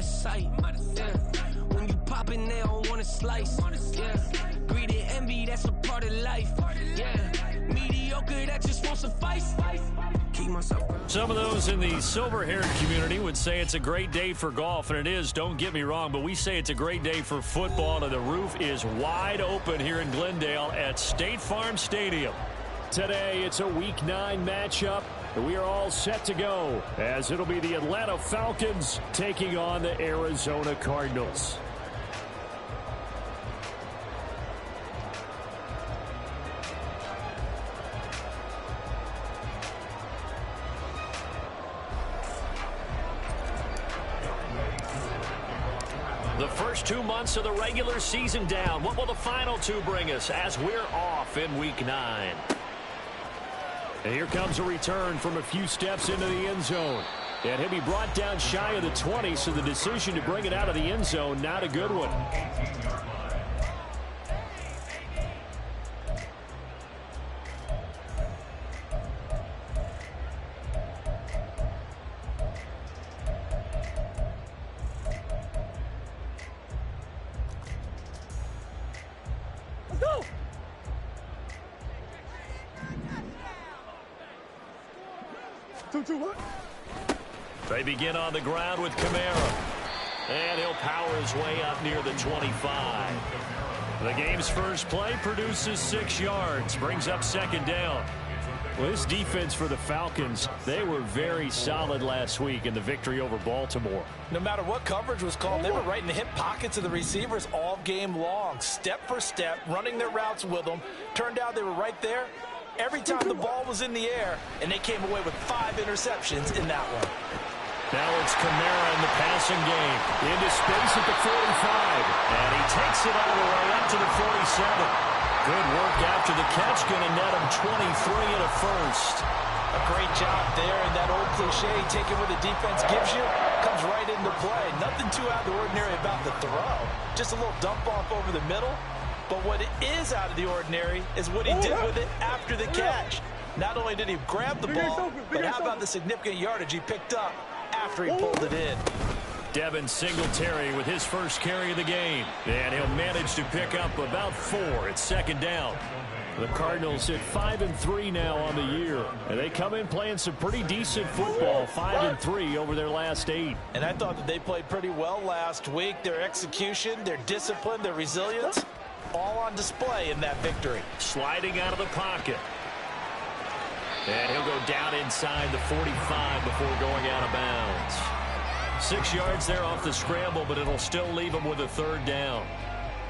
of sight. Yeah. When you poppin', they don't wanna slice. Yeah. Greed and envy, that's a part of life. Yeah. Mediocre, that just won't suffice. Keep myself. Some of those in the silver-haired community would say it's a great day for golf, and it is, don't get me wrong, but we say it's a great day for football, and the roof is wide open here in Glendale at State Farm Stadium. Today, it's a Week 9 matchup. We are all set to go, as it'll be the Atlanta Falcons taking on the Arizona Cardinals. The first 2 months of the regular season down. What will the final 2 bring us as we're off in Week 9? And here comes a return from a few steps into the end zone. And he'll be brought down shy of the 20, so the decision to bring it out of the end zone, not a good one. They begin on the ground with Kamara. And he'll power his way up near the 25. The game's first play produces 6 yards. Brings up second down. Well, this defense for the Falcons, they were very solid last week in the victory over Baltimore. No matter what coverage was called, they were right in the hip pockets of the receivers all game long. Step for step, running their routes with them. Turned out they were right there every time the ball was in the air, and they came away with 5 interceptions in that one. Now it's Kamara in the passing game. Into space at the 45. And he takes it all the way up to the 47. Good work after the catch. Going to net him 23 and a first. A great job there. And that old cliche, taking what the defense gives you, comes right into play. Nothing too out of the ordinary about the throw. Just a little dump off over the middle. But what is out of the ordinary is what he did with it after the catch. Not only did he grab the ball, but how about the significant yardage he picked up after he pulled it in. Devin Singletary with his first carry of the game. And he'll manage to pick up about 4 at second down. The Cardinals at 5-3 now on the year. And they come in playing some pretty decent football, 5-3 over their last 8. And I thought that they played pretty well last week. Their execution, their discipline, their resilience, all on display in that victory. Sliding out of the pocket. And he'll go down inside the 45 before going out of bounds. 6 yards there off the scramble, but it'll still leave him with a third down.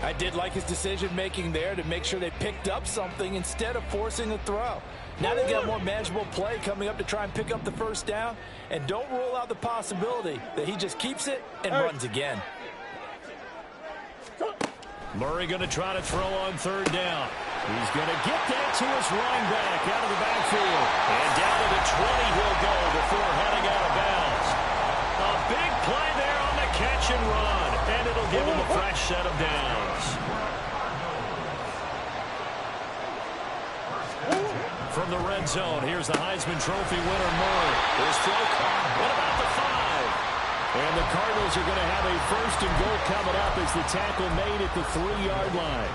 I did like his decision-making there to make sure they picked up something instead of forcing a throw. Now they've got more manageable play coming up to try and pick up the first down. And don't rule out the possibility that he just keeps it and runs again. Murray going to try to throw on third down. He's going to get that to his running back out of the backfield. And down to the 20 he'll go before heading out of bounds. A big play there on the catch and run. And it'll give him a fresh set of downs. From the red zone, here's the Heisman Trophy winner, Murray. His throw caught. What about the 5? And the Cardinals are going to have a first and goal coming up as the tackle made at the 3-yard line.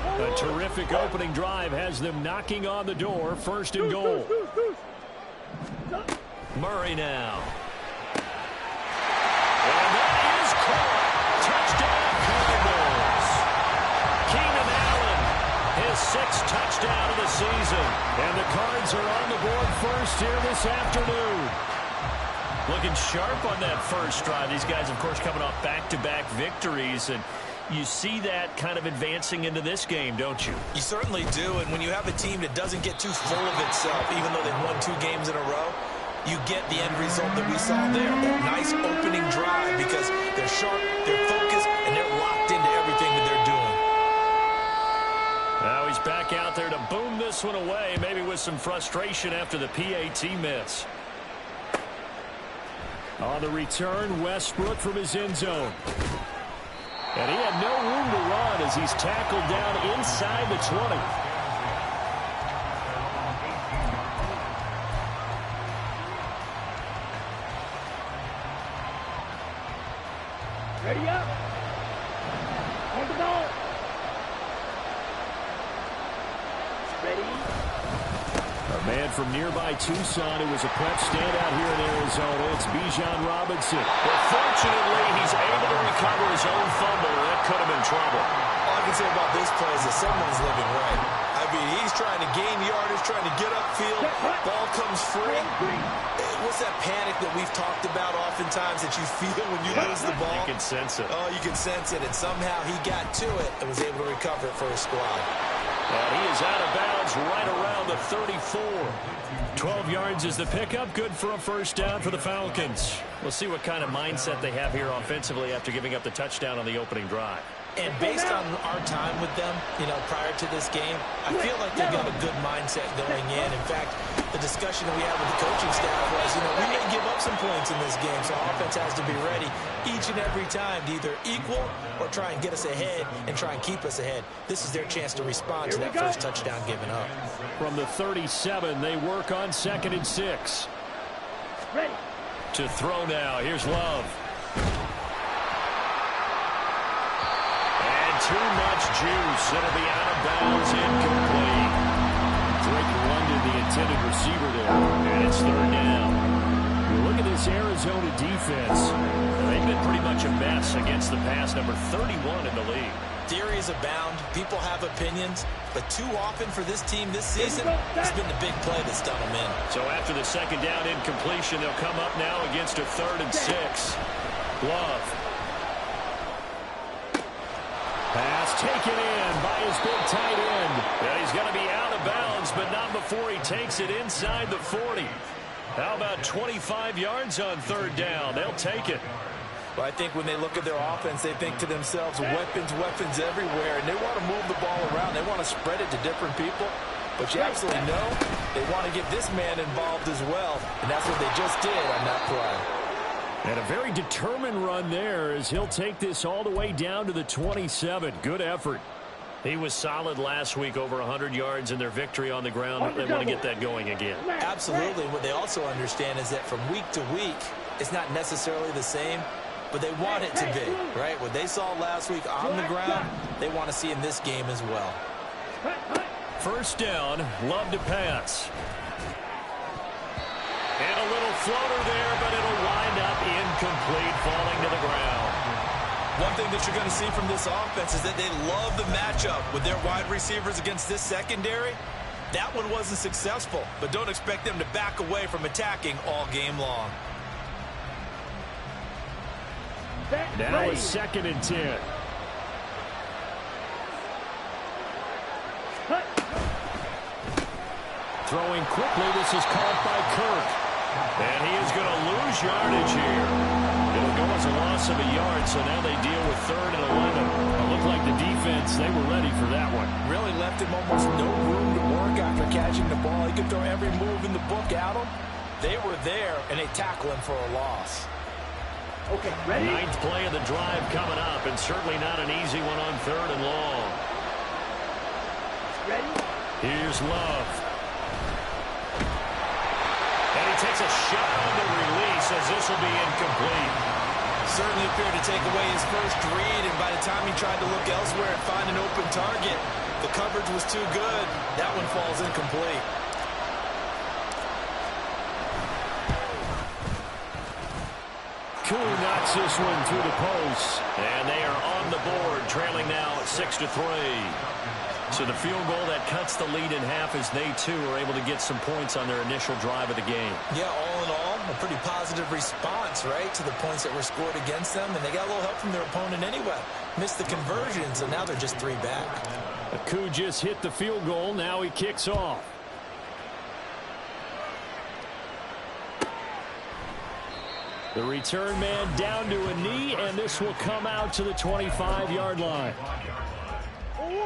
A terrific opening drive has them knocking on the door. First and goal. Murray now. And that is caught. Touchdown Cardinals. Keenan Allen, his 6th touchdown of the season. And the Cards are on the board first here this afternoon. Looking sharp on that first drive. These guys, of course, coming off back-to-back victories, and you see that kind of advancing into this game, don't you? You certainly do, and when you have a team that doesn't get too full of itself, even though they've won 2 games in a row, you get the end result that we saw there. That nice opening drive because they're sharp, they're focused, and they're locked into everything that they're doing. Now he's back out there to boom this one away, maybe with some frustration after the PAT miss. On the return, Westbrook from his end zone. And he had no room to run as he's tackled down inside the 20. Ready up. Hold the ball. Ready. A man from nearby Tucson who was a prep standout here in Arizona. It's Bijan Robinson. But fortunately, he's able to recover his own fumble. That could have been trouble. All I can say about this play is that someone's living right. I mean, he's trying to gain yardage, trying to get upfield. Ball comes free. What's that panic that we've talked about oftentimes that you feel when you lose the ball? You can sense it. Oh, you can sense it. And somehow he got to it and was able to recover it for his squad. And he is out of bounds right around the 34. 12 yards is the pickup. Good for a first down for the Falcons. We'll see what kind of mindset they have here offensively after giving up the touchdown on the opening drive. And based on our time with them, prior to this game, I feel like they've got a good mindset going in. In fact, the discussion that we had with the coaching staff was, we may give up some points in this game, so offense has to be ready each and every time to either equal or try and get us ahead and try and keep us ahead. This is their chance to respond to that first touchdown given up. From the 37, they work on 2nd and 6. Ready. To throw now. Here's Love. Too much juice. It'll be out of bounds, incomplete. Drake London, the intended receiver there, and it's 3rd down. Look at this Arizona defense. They've been pretty much a mess against the pass, number 31 in the league. Theories abound. People have opinions, but too often for this team this season, it's been the big play that's done them in. So after the 2nd down incompletion, they'll come up now against a 3rd and 6. Love. Pass taken in by his big tight end. Yeah, he's going to be out of bounds, but not before he takes it inside the 40. How about 25 yards on 3rd down? They'll take it. Well, I think when they look at their offense, they think to themselves, weapons everywhere, and they want to move the ball around. They want to spread it to different people. But you absolutely know they want to get this man involved as well, and that's what they just did on that play. And a very determined run there as he'll take this all the way down to the 27. Good effort. He was solid last week, over 100 yards in their victory on the ground. They want to get that going again. Absolutely. What they also understand is that from week to week, it's not necessarily the same, but they want it to be, right? What they saw last week on the ground, they want to see in this game as well. First down, Love to pass. And a little floater there, but it'll wind up incomplete, falling to the ground. One thing that you're going to see from this offense is that they love the matchup with their wide receivers against this secondary. That one wasn't successful, but don't expect them to back away from attacking all game long. Now it's 2nd and 10. Throwing quickly, this is caught by Kirk. And he is going to lose yardage here. It'll go as a loss of a yard, so now they deal with 3rd and 11. It looked like the defense, they were ready for that one. Really left him almost no room to work after catching the ball. He could throw every move in the book at him. They were there, and they tackle him for a loss. Okay, ready? 9th play of the drive coming up, and certainly not an easy one on 3rd and long. Ready? Here's Love. And he takes a shot on the release as this will be incomplete. Certainly appeared to take away his first read, and by the time he tried to look elsewhere and find an open target, the coverage was too good. That one falls incomplete. Koo knocks this one through the post, and they are on the board, trailing now at 6-3. So the field goal that cuts the lead in half as they, too, are able to get some points on their initial drive of the game. Yeah, all in all, a pretty positive response, right, to the points that were scored against them. And they got a little help from their opponent anyway. Missed the conversion, so now they're just 3 back. Koo just hit the field goal. Now he kicks off. The return man down to a knee, and this will come out to the 25-yard line.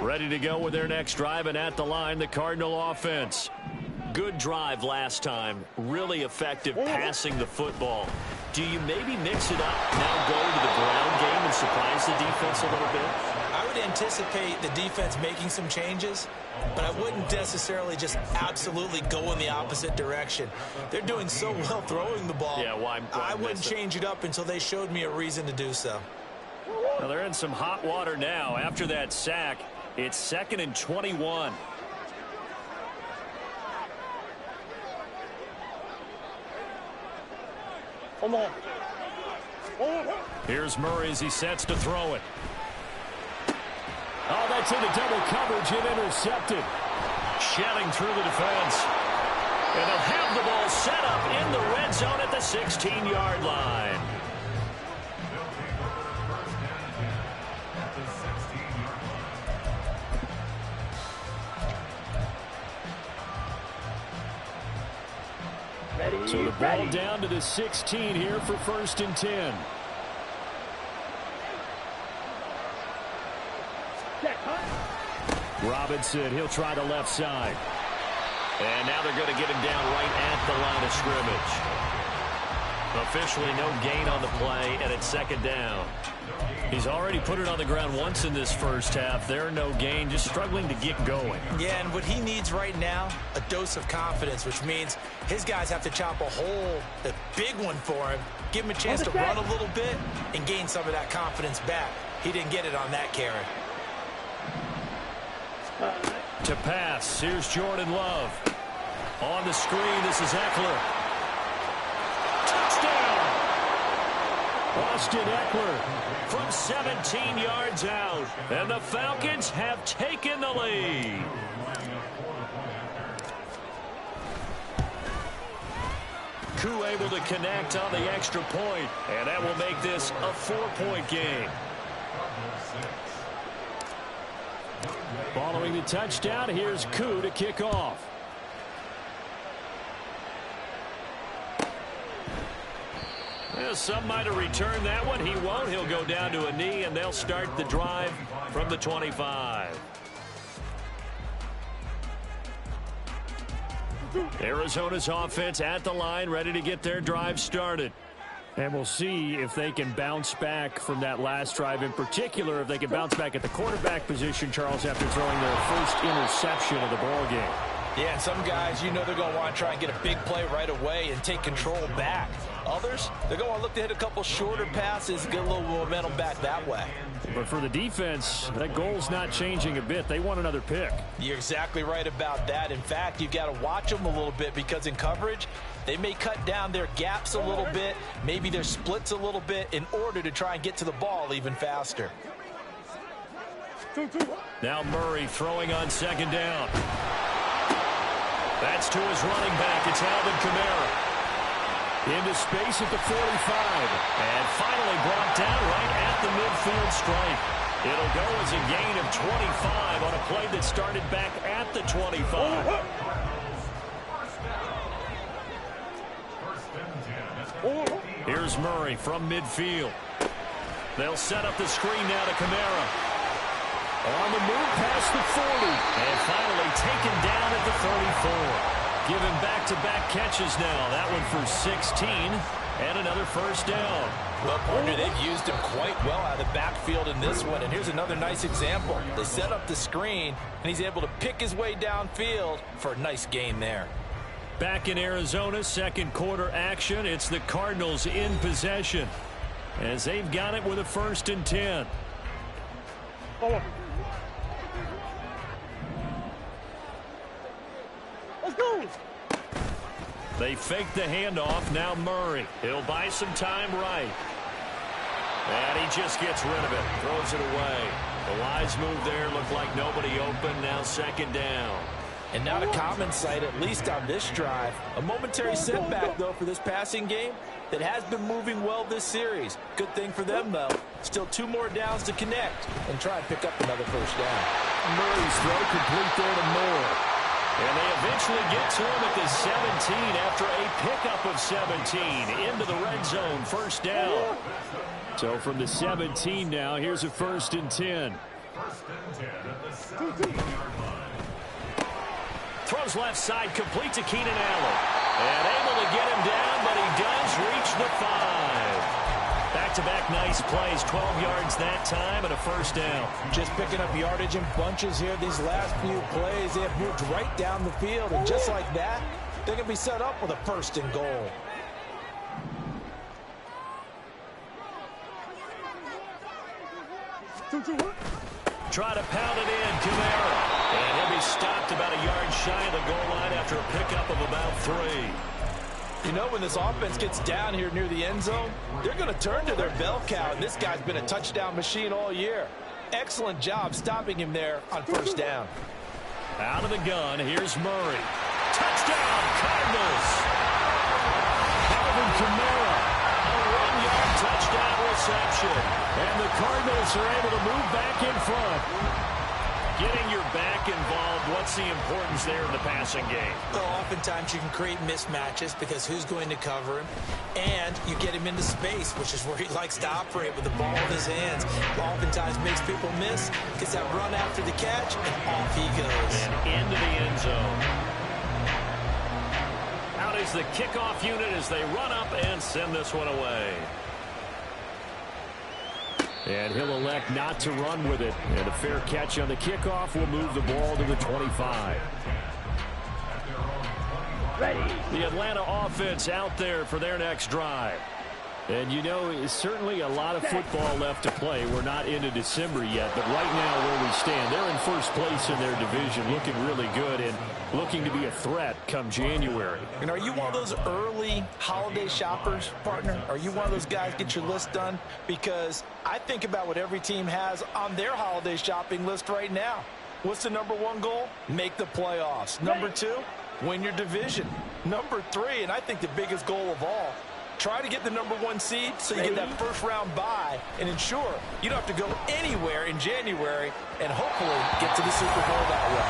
Ready to go with their next drive, and at the line, the Cardinal offense. Good drive last time. Really effective passing the football. Do you maybe mix it up, now go to the ground game and surprise the defense a little bit? I would anticipate the defense making some changes, but I wouldn't necessarily just absolutely go in the opposite direction. They're doing so well throwing the ball. Yeah, why I wouldn't change it up until they showed me a reason to do so. Well, they're in some hot water now. After that sack, it's 2nd and 21. Here's Murray as he sets to throw it. Oh, that's into double coverage and intercepted. Shelling through the defense. And they'll have the ball set up in the red zone at the 16-yard line. So the ball down to the 16 here for 1st and 10. Robinson, he'll try the left side. And now they're going to get him down right at the line of scrimmage. Officially no gain on the play, and it's 2nd down. He's already put it on the ground once in this first half. There, no gain, just struggling to get going. Yeah, and what he needs right now, a dose of confidence, which means his guys have to chop a hole, a big one for him, give him a chance to run a little bit and gain some of that confidence back. He didn't get it on that carry. To pass, here's Jordan Love. On the screen, this is Eckler. Touchdown! Austin Eckler from 17 yards out. And the Falcons have taken the lead. Koo able to connect on the extra point, and that will make this a 4-point game. Following the touchdown, here's Koo to kick off. Well, some might have returned that one. He won't. He'll go down to a knee, and they'll start the drive from the 25. Arizona's offense at the line, ready to get their drive started. And we'll see if they can bounce back from that last drive, in particular, if they can bounce back at the quarterback position, Charles, after throwing their first interception of the ballgame. Yeah, and some guys, you know they're going to want to try and get a big play right away and take control back. Others, they're going to look to hit a couple shorter passes, get a little momentum back that way. But for the defense, that goal's not changing a bit. They want another pick. You're exactly right about that. In fact, you've got to watch them a little bit because in coverage, they may cut down their gaps a little bit, maybe their splits a little bit in order to try and get to the ball even faster. Now Murray throwing on 2nd down. That's to his running back. It's Alvin Kamara. Into space at the 45. And finally brought down right at the midfield stripe. It'll go as a gain of 25 on a play that started back at the 25. Here's Murray from midfield. They'll set up the screen now to Kamara. On the move past the 40. And finally taken down at the 34. Given back-to-back catches now. That one for 16 and another first down. Well, partner, they've used him quite well out of the backfield in this one. And here's another nice example. They set up the screen, and he's able to pick his way downfield for a nice gain there. Back in Arizona, 2nd quarter action. It's the Cardinals in possession as they've got it with a 1st and 10. Let's go. They fake the handoff. Now Murray. He'll buy some time right. And he just gets rid of it. Throws it away. The wise move there. Looked like nobody open. Now 2nd down. And not a common sight, at least on this drive. A momentary setback, though, for this passing game that has been moving well this series. Good thing for them, though. Still 2 more downs to connect and try and pick up another first down. Murray's throw complete there to Moore. And they eventually get to him at the 17 after a pickup of 17 into the red zone. First down. So from the 17 now, here's a 1st and 10. Throws left side, complete to Keenan Allen. And able to get him down, but he does reach the 5. Back-to-back nice plays, 12 yards that time and a first down. Just picking up yardage in bunches here. These last few plays, they have moved right down the field. And just like that, they're going to be set up with a 1st and goal. Try to pound it in, Kamara. And he'll be stopped about a yard shy of the goal line after a pickup of about 3. You know, when this offense gets down here near the end zone, they're going to turn to their bell cow, and this guy's been a touchdown machine all year. Excellent job stopping him there on first down. Out of the gun, here's Murray. Touchdown, Cardinals! Alvin Kamara, a 1-yard touchdown reception. And the Cardinals are able to move back in front. Getting your back involved, what's the importance there in the passing game? Well, oftentimes you can create mismatches because who's going to cover him, and you get him into space, which is where he likes to operate with the ball in his hands. Oftentimes makes people miss, gets that run after the catch, and off he goes. And into the end zone. Out is the kickoff unit as they run up and send this one away. And he'll elect not to run with it. And a fair catch on the kickoff will move the ball to the 25. Ready. The Atlanta offense out there for their next drive. And, you know, it's certainly a lot of football left to play. We're not into December yet, but right now where we stand, they're in first place in their division, looking really good and looking to be a threat come January. And are you one of those early holiday shoppers, partner? Are you one of those guys get your list done? Because I think about what every team has on their holiday shopping list right now. What's the #1 goal? Make the playoffs. #2, win your division. #3, and I think the biggest goal of all, try to get the #1 seed so you get that first-round bye and ensure you don't have to go anywhere in January and hopefully get to the Super Bowl that way.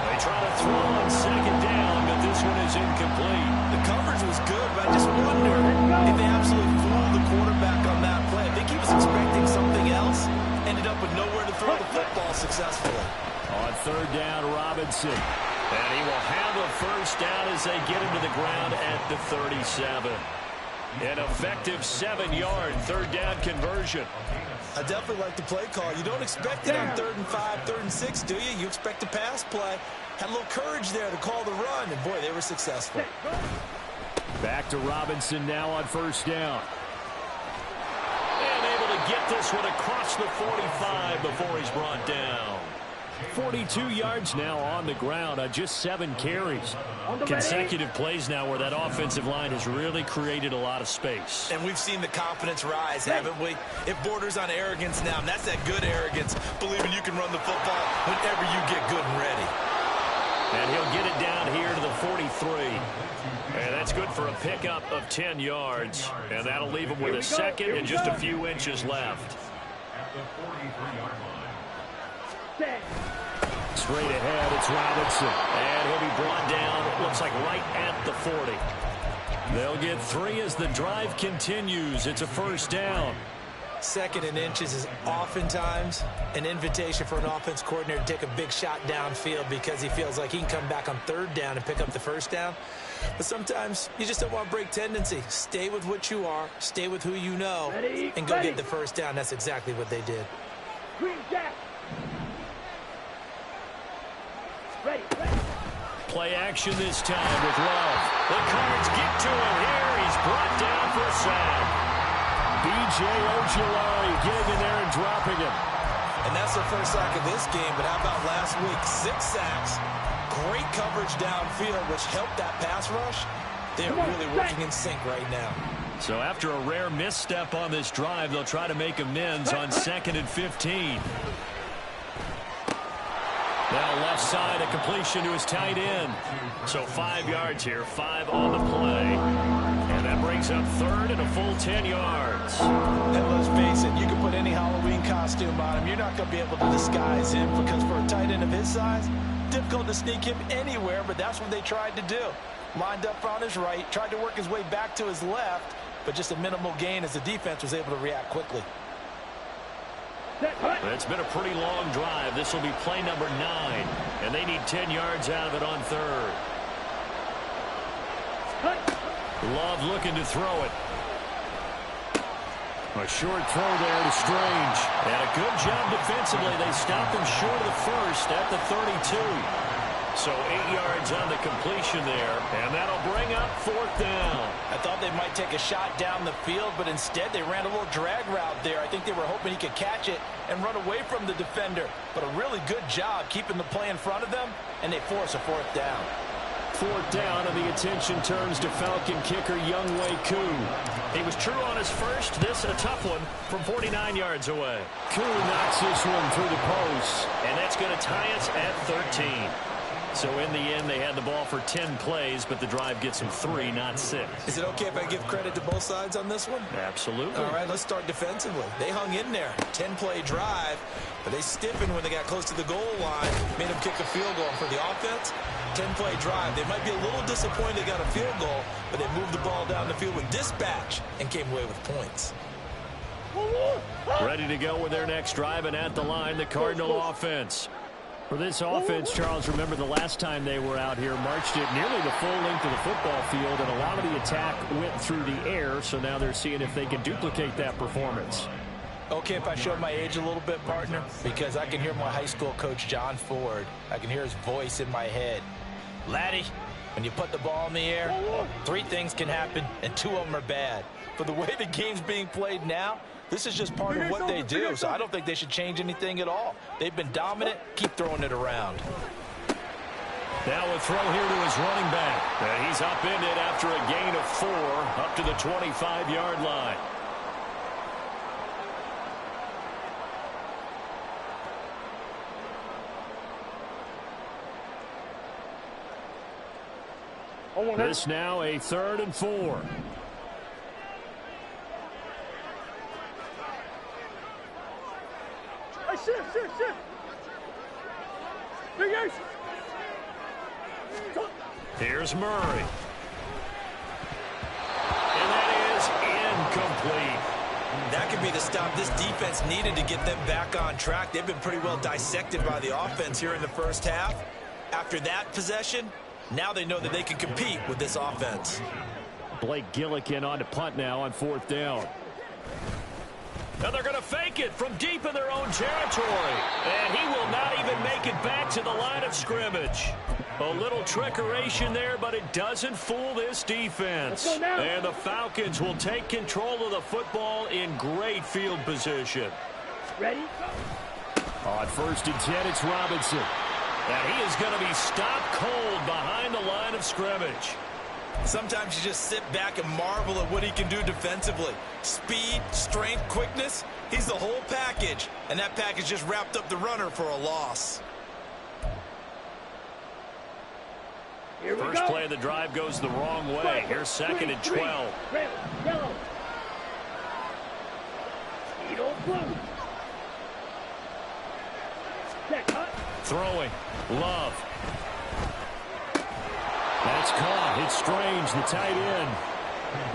They try to throw on second down, but this one is incomplete. The coverage was good, but I just wonder if they absolutely fooled the quarterback on that play. I think he was expecting something else, ended up with nowhere to throw the football successfully. On third down, Robinson. And he will have a first down as they get him to the ground at the 37. An effective 7-yard third down conversion. I definitely like the play call. You don't expect it on 3rd and 5, 3rd and 6, do you? You expect a pass play. Had a little courage there to call the run, and boy, they were successful. Back to Robinson now on first down. And able to get this one across the 45 before he's brought down. 42 yards now on the ground on just 7 carries. Consecutive plays now where that offensive line has really created a lot of space. And we've seen the confidence rise, haven't we? It borders on arrogance now, and that's that good arrogance, believing you can run the football whenever you get good and ready. And he'll get it down here to the 43. And that's good for a pickup of 10 yards. And that'll leave him with a second and just a few inches left. Straight ahead, it's Robinson. And he'll be brought down, it looks like right at the 40. They'll get 3 as the drive continues. It's a first down. 2nd and inches is oftentimes an invitation for an offense coordinator to take a big shot downfield because he feels like he can come back on 3rd down and pick up the first down. But sometimes you just don't want to break tendency. Stay with what you are, stay with who you know, and go get the first down. That's exactly what they did. Play action this time with Love. The Cards get to him here. He's brought down for a sack. B.J. Ojulari getting in there and dropping him. And that's the first sack of this game, but how about last week? 6 sacks. Great coverage downfield, which helped that pass rush. They're really working in sync right now. So after a rare misstep on this drive, they'll try to make amends on 2nd and 15. Now left side, a completion to his tight end. So 5 yards here, 5 on the play. And that brings up 3rd and a full 10 yards. And let's face it, you can put any Halloween costume on him. You're not going to be able to disguise him because for a tight end of his size, difficult to sneak him anywhere, but that's what they tried to do. Lined up on his right, tried to work his way back to his left, but just a minimal gain as the defense was able to react quickly. It's been a pretty long drive. This will be play number 9, and they need 10 yards out of it on 3rd. Love looking to throw it. A short throw there to Strange. And a good job defensively. They stopped him short of the first at the 32. So 8 yards on the completion there, and that'll bring up 4th down. I thought they might take a shot down the field, but instead they ran a little drag route there. I think they were hoping he could catch it and run away from the defender. But a really good job keeping the play in front of them, and they force a 4th down. 4th down, and the attention turns to Falcon kicker Younghoe Koo. He was true on his first. This a tough one from 49 yards away. Koo knocks this one through the post, and that's going to tie us at 13. So in the end, they had the ball for 10 plays, but the drive gets them 3, not 6. Is it okay if I give credit to both sides on this one? Absolutely. All right, let's start defensively. They hung in there. 10-play drive, but they stiffened when they got close to the goal line, made them kick a field goal. For the offense, 10-play drive. They might be a little disappointed they got a field goal, but they moved the ball down the field with dispatch and came away with points. Ready to go with their next drive, and at the line, the Cardinal offense. For this offense, Charles, remember the last time they were out here, marched it nearly the full length of the football field, and a lot of the attack went through the air, so now they're seeing if they can duplicate that performance. Okay, if I show my age a little bit, partner, because I can hear my high school coach, John Ford. I can hear his voice in my head. Laddie, when you put the ball in the air, 3 things can happen, and 2 of them are bad. For the way the game's being played now, this is just part of what they do, so I don't think they should change anything at all. They've been dominant. Keep throwing it around. Now a throw here to his running back. And he's upended after a gain of 4 up to the 25-yard line. This now a 3rd and 4. Shift. Fingers. Here's Murray. And that is incomplete. That could be the stop this defense needed to get them back on track. They've been pretty well dissected by the offense here in the first half. After that possession, now they know that they can compete with this offense. Blake Gillikin on to punt now on 4th down. And they're going to fake it from deep in their own territory. And he will not even make it back to the line of scrimmage. A little trickeration there, but it doesn't fool this defense. And the Falcons will take control of the football in great field position. Ready? On 1st and 10, it's Robinson. And he is going to be stopped cold behind the line of scrimmage. Sometimes you just sit back and marvel at what he can do defensively. Speed, strength, quickness, he's the whole package. And that package just wrapped up the runner for a loss. First play of the drive goes the wrong way. Here's 2nd and 12. Yellow. Blue. Throwing. Love. That's caught. It's Strange, the tight end.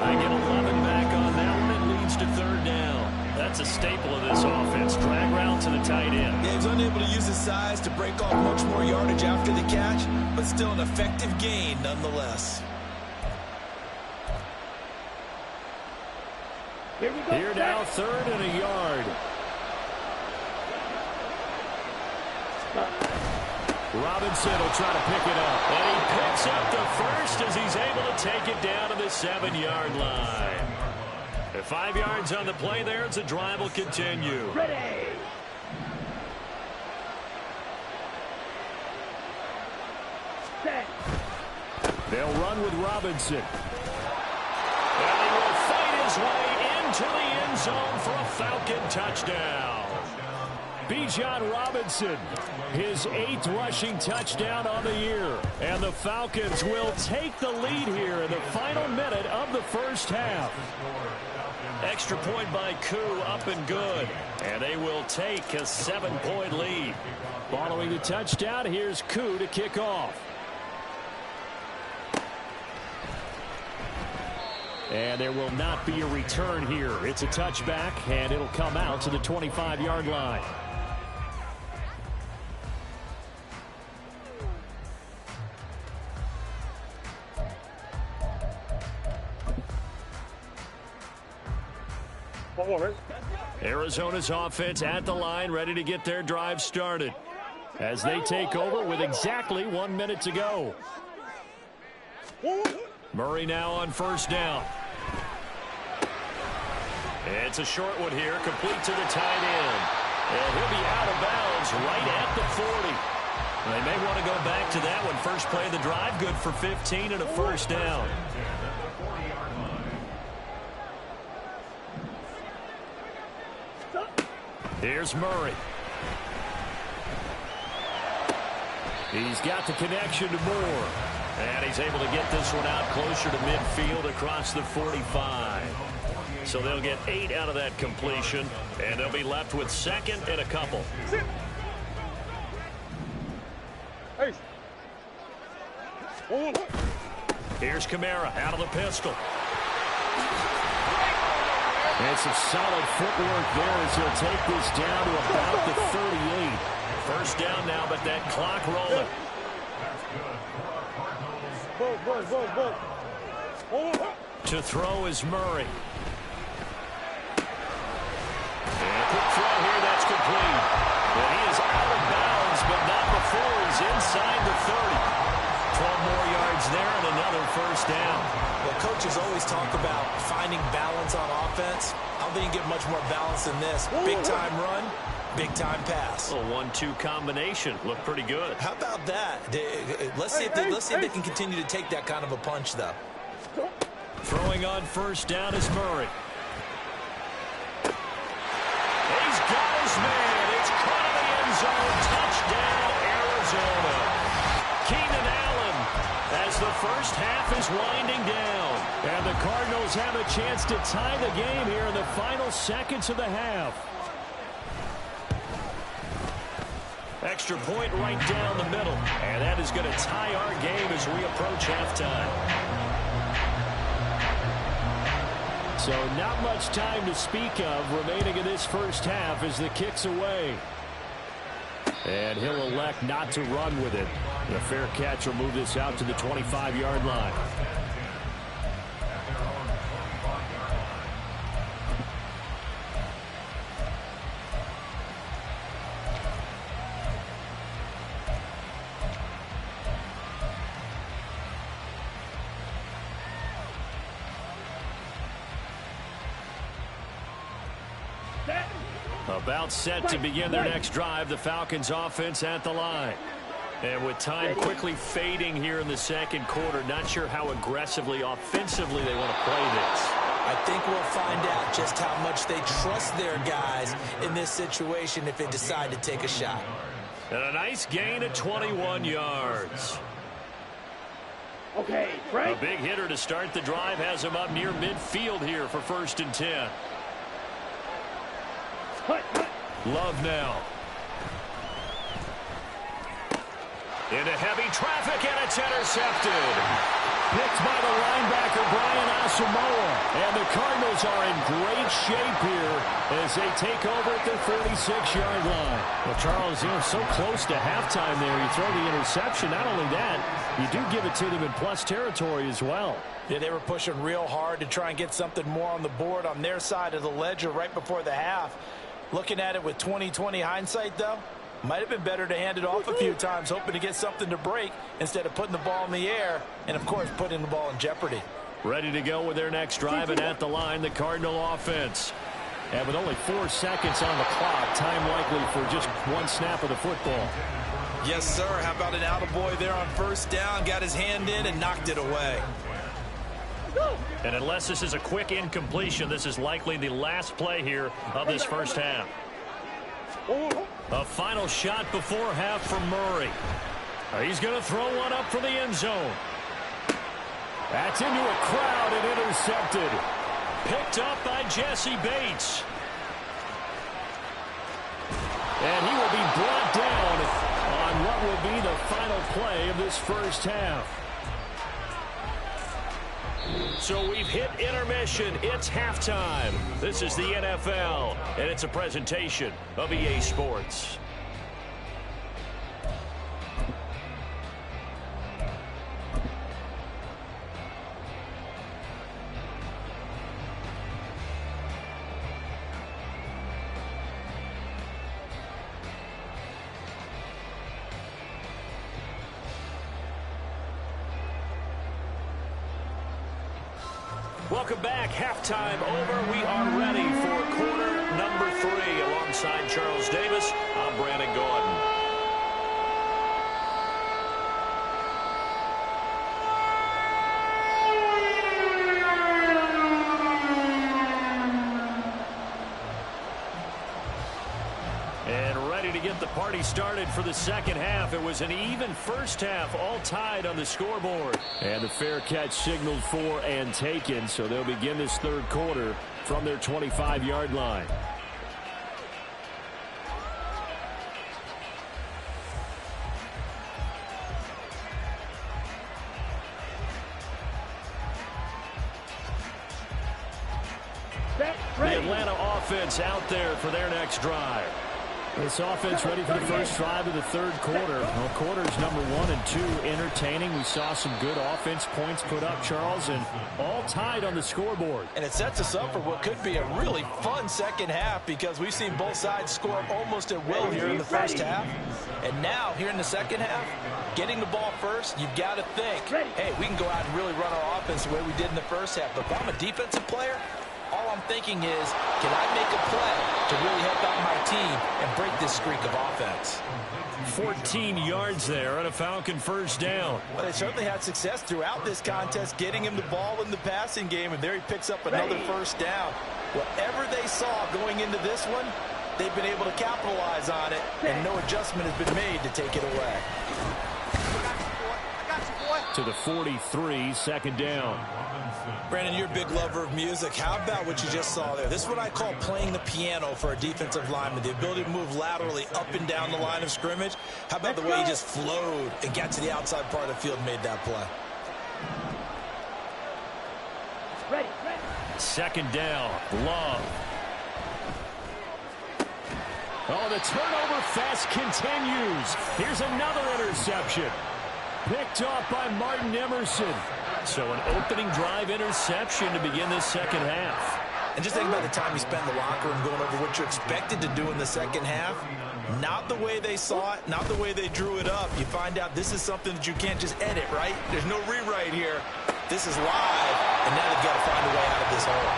I get 11 back on that one. It leads to 3rd down. That's a staple of this offense. Drag route to the tight end. Yeah, he's unable to use his size to break off much more yardage after the catch, but still an effective gain nonetheless. Here now, 3rd and a yard. Robinson will try to pick it up. And he picks up the first as he's able to take it down to the 7-yard line. At 5 yards on the play there, the drive will continue. Ready. Set. They'll run with Robinson. And he will fight his way into the end zone for a Falcon touchdown. Bijan Robinson, his 8th rushing touchdown on the year. And the Falcons will take the lead here in the final minute of the first half. Extra point by Koo, up and good. And they will take a 7-point lead. Following the touchdown, here's Koo to kick off. And there will not be a return here. It's a touchback, and it'll come out to the 25-yard line. Arizona's offense at the line, ready to get their drive started. as they take over with exactly 1 minute to go. Murray now on first down. It's a short one here, complete to the tight end. And he'll be out of bounds right at the 40. They may want to go back to that one. First play of the drive, good for 15 and a first down. Here's Murray. He's got the connection to Moore. And he's able to get this one out closer to midfield across the 45. So they'll get 8 out of that completion, and they'll be left with second and a couple. Here's Kamara out of the pistol. And some solid footwork there as he'll take this down to about the 38. First down now, but that clock rolling. To throw is Murray. And a quick throw here, that's complete. And he is out of bounds, but not before he's inside the 30. 12 more yards there and another first down. Well, coaches always talk about finding balance on offense. I don't think you get much more balance than this. Big-time run, big-time pass. A 1-2 combination. Looked pretty good. How about that? Let's see if they can continue to take that kind of a punch, though. Throwing on first down is Murray. He's got his man. It's caught in the end zone. Touchdown, Arizona. Keenan Allen as the first half is winding down. And the Cardinals have a chance to tie the game here in the final seconds of the half. Extra point right down the middle. And that is going to tie our game as we approach halftime. So not much time to speak of remaining in this first half as the kick's away. And he'll elect not to run with it. The fair catch will move this out to the 25-yard line. About set to begin their next drive, the Falcons offense at the line. And with time quickly fading here in the second quarter, not sure how aggressively, offensively they want to play this. I think we'll find out just how much they trust their guys in this situation if they decide to take a shot. And a nice gain of 21 yards. Okay, Frank. A big hitter to start the drive has him up near midfield here for 1st and 10. Love now. Into heavy traffic, and it's intercepted. Picked by the linebacker, Brian Asamoah. And the Cardinals are in great shape here as they take over at their 46-yard line. Well, Charles, so close to halftime there. You throw the interception. Not only that, you do give it to them in plus territory as well. Yeah, they were pushing real hard to try and get something more on the board on their side of the ledger right before the half. Looking at it with 20/20 hindsight, though, might have been better to hand it off a few times, hoping to get something to break instead of putting the ball in the air and, of course, putting the ball in jeopardy. Ready to go with their next drive, and at the line, the Cardinal offense. And with only 4 seconds on the clock, time likely for just one snap of the football. Yes, sir. How about an attaboy there on first down? Got his hand in and knocked it away. And unless this is a quick incompletion, this is likely the last play here of this first half. A final shot before half from Murray. He's going to throw one up from the end zone. That's into a crowd and intercepted. Picked up by Jesse Bates. And he will be brought down on what will be the final play of this first half. So we've hit intermission. It's halftime. This is the NFL, and it's a presentation of EA Sports. Welcome back. Halftime over. We are ready for quarter number 3. Alongside Charles Davis, I'm Brandon Gordon. To get the party started for the second half. It was an even first half, all tied on the scoreboard. And the fair catch signaled for and taken, so they'll begin this third quarter from their 25-yard line. The Atlanta offense out there for their next drive. This offense ready for the first drive of the third quarter. Well, quarters number 1 and 2 entertaining. We saw some good offense points put up, Charles, and all tied on the scoreboard. And it sets us up for what could be a really fun second half because we've seen both sides score almost at will here in the first half. And now, here in the second half, getting the ball first, you've got to think, hey, we can go out and really run our offense the way we did in the first half. But if I'm a defensive player, all I'm thinking is, can I make a play to really help out my team and break this streak of offense? 14 yards there on a Falcon first down. Well, they certainly had success throughout this contest, getting him the ball in the passing game, and there he picks up another first down. Whatever they saw going into this one, they've been able to capitalize on it, and no adjustment has been made to take it away. To the 43, second down. Brandon, you're a big lover of music. How about what you just saw there? This is what I call playing the piano for a defensive lineman, the ability to move laterally up and down the line of scrimmage. How about the way he just flowed and got to the outside part of the field and made that play? Ready. Second down, Love. Oh, the turnover fest continues. Here's another interception. Picked off by Martin Emerson. So an opening drive interception to begin this second half. And just think about the time you spent in the locker room going over what you're expected to do in the second half. Not the way they saw it, not the way they drew it up. You find out this is something that you can't just edit, right? There's no rewrite here. This is live, and now they've got to find a way out of this hole.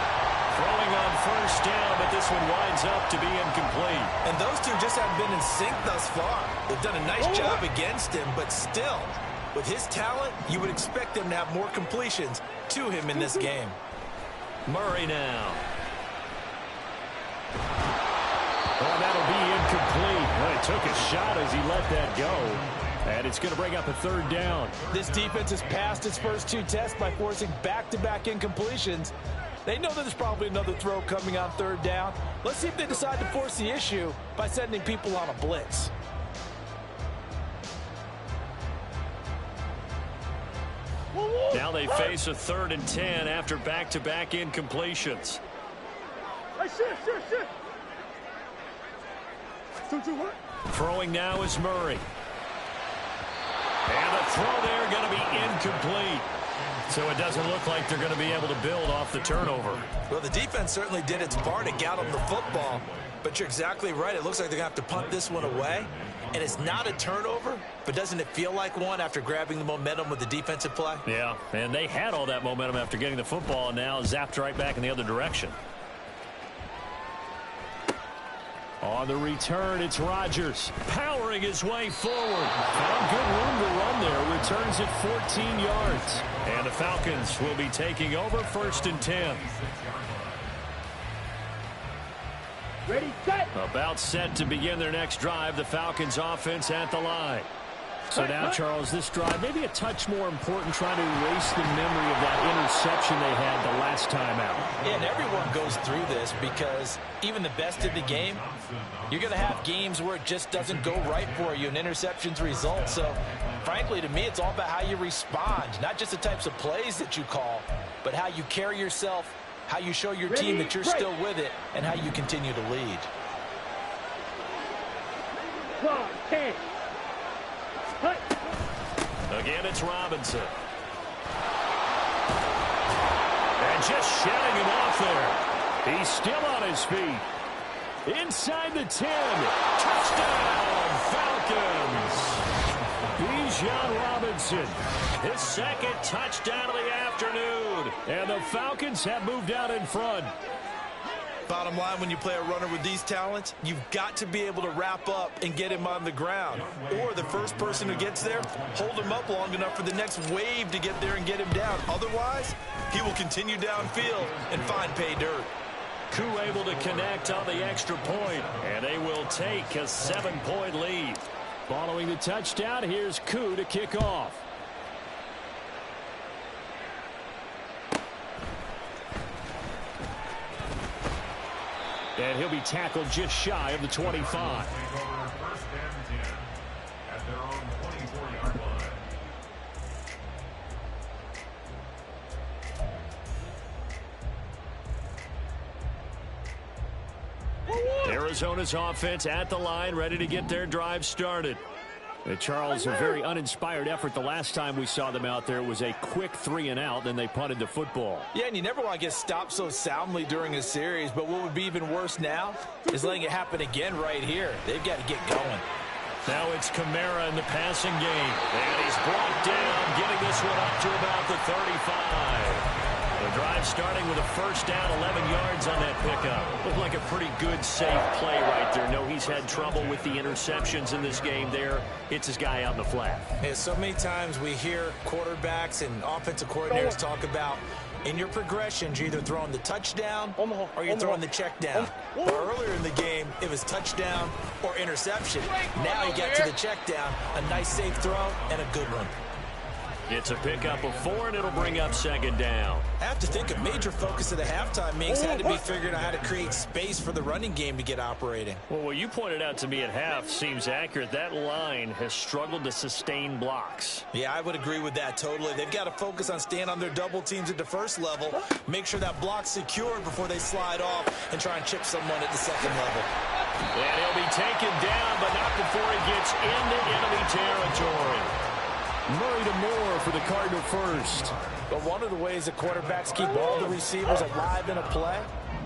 Throwing on first down, but this one winds up to be incomplete. And those two just haven't been in sync thus far. They've done a nice job against him, but still, with his talent, you would expect them to have more completions to him in this game. Murray now. Oh, that'll be incomplete. Well, he took a shot as he let that go. And it's going to bring up a third down. This defense has passed its first 2 tests by forcing back-to-back incompletions. They know that there's probably another throw coming on third down. Let's see if they decide to force the issue by sending people on a blitz. Now they face a 3rd and 10 after back-to-back incompletions. Throwing now is Murray. And the throw there going to be incomplete. So it doesn't look like they're going to be able to build off the turnover. Well, the defense certainly did its part to get them the football. But you're exactly right. It looks like they're going to have to punt this one away. And it's not a turnover, but doesn't it feel like one after grabbing the momentum with the defensive play? Yeah, and they had all that momentum after getting the football, and now zapped right back in the other direction. On the return, it's Rodgers powering his way forward. Found good room to run there. Returns at 14 yards. And the Falcons will be taking over 1st and 10. Ready, set. About set to begin their next drive. The Falcons offense at the line. So now, Charles, this drive maybe a touch more important, trying to erase the memory of that interception they had the last time out. Yeah, and everyone goes through this because even the best of the game, you're going to have games where it just doesn't go right for you and interceptions result. So, frankly, to me, it's all about how you respond, not just the types of plays that you call, but how you carry yourself, how you show your team that you're still with it, and how you continue to lead. 10. Again, it's Robinson. And just shedding him off there. He's still on his feet. Inside the 10. Touchdown, Falcons. He's Bijan Robinson, his second touchdown of the afternoon. And the Falcons have moved out in front. Bottom line, when you play a runner with these talents, you've got to be able to wrap up and get him on the ground. Or the first person who gets there, hold him up long enough for the next wave to get there and get him down. Otherwise, he will continue downfield and find pay dirt. Koo able to connect on the extra point, and they will take a 7-point lead. Following the touchdown, here's Koo to kick off. And he'll be tackled just shy of the 25. Arizona's offense at the line, ready to get their drive started. And Charles, a very uninspired effort the last time we saw them out there. It was a quick 3-and-out, then they punted the football. Yeah, and you never want to get stopped so soundly during a series, but what would be even worse now is letting it happen again right here. They've got to get going. Now it's Kamara in the passing game. And he's brought down, getting this one up to about the 35. The drive starting with a first down, 11 yards on that pickup. Looked like a pretty good, safe play right there. No, he's had trouble with the interceptions in this game there. Hits his guy out in the flat. Yeah, so many times we hear quarterbacks and offensive coordinators talk about in your progressions, you're either throwing the touchdown or you're throwing the check down. But earlier in the game, it was touchdown or interception. Now you get to the check down, a nice safe throw and a good one. It's a pickup of 4, and it'll bring up second down. I have to think a major focus of the halftime meetings had to be figuring out how to create space for the running game to get operating. Well, what you pointed out to me at half seems accurate. That line has struggled to sustain blocks. Yeah, I would agree with that totally. They've got to focus on staying on their double teams at the first level, make sure that block's secured before they slide off and try and chip someone at the second level. And he'll be taken down, but not before he gets into enemy territory. Murray to Moore for the Cardinal first. But one of the ways the quarterbacks keep all the receivers alive in a play,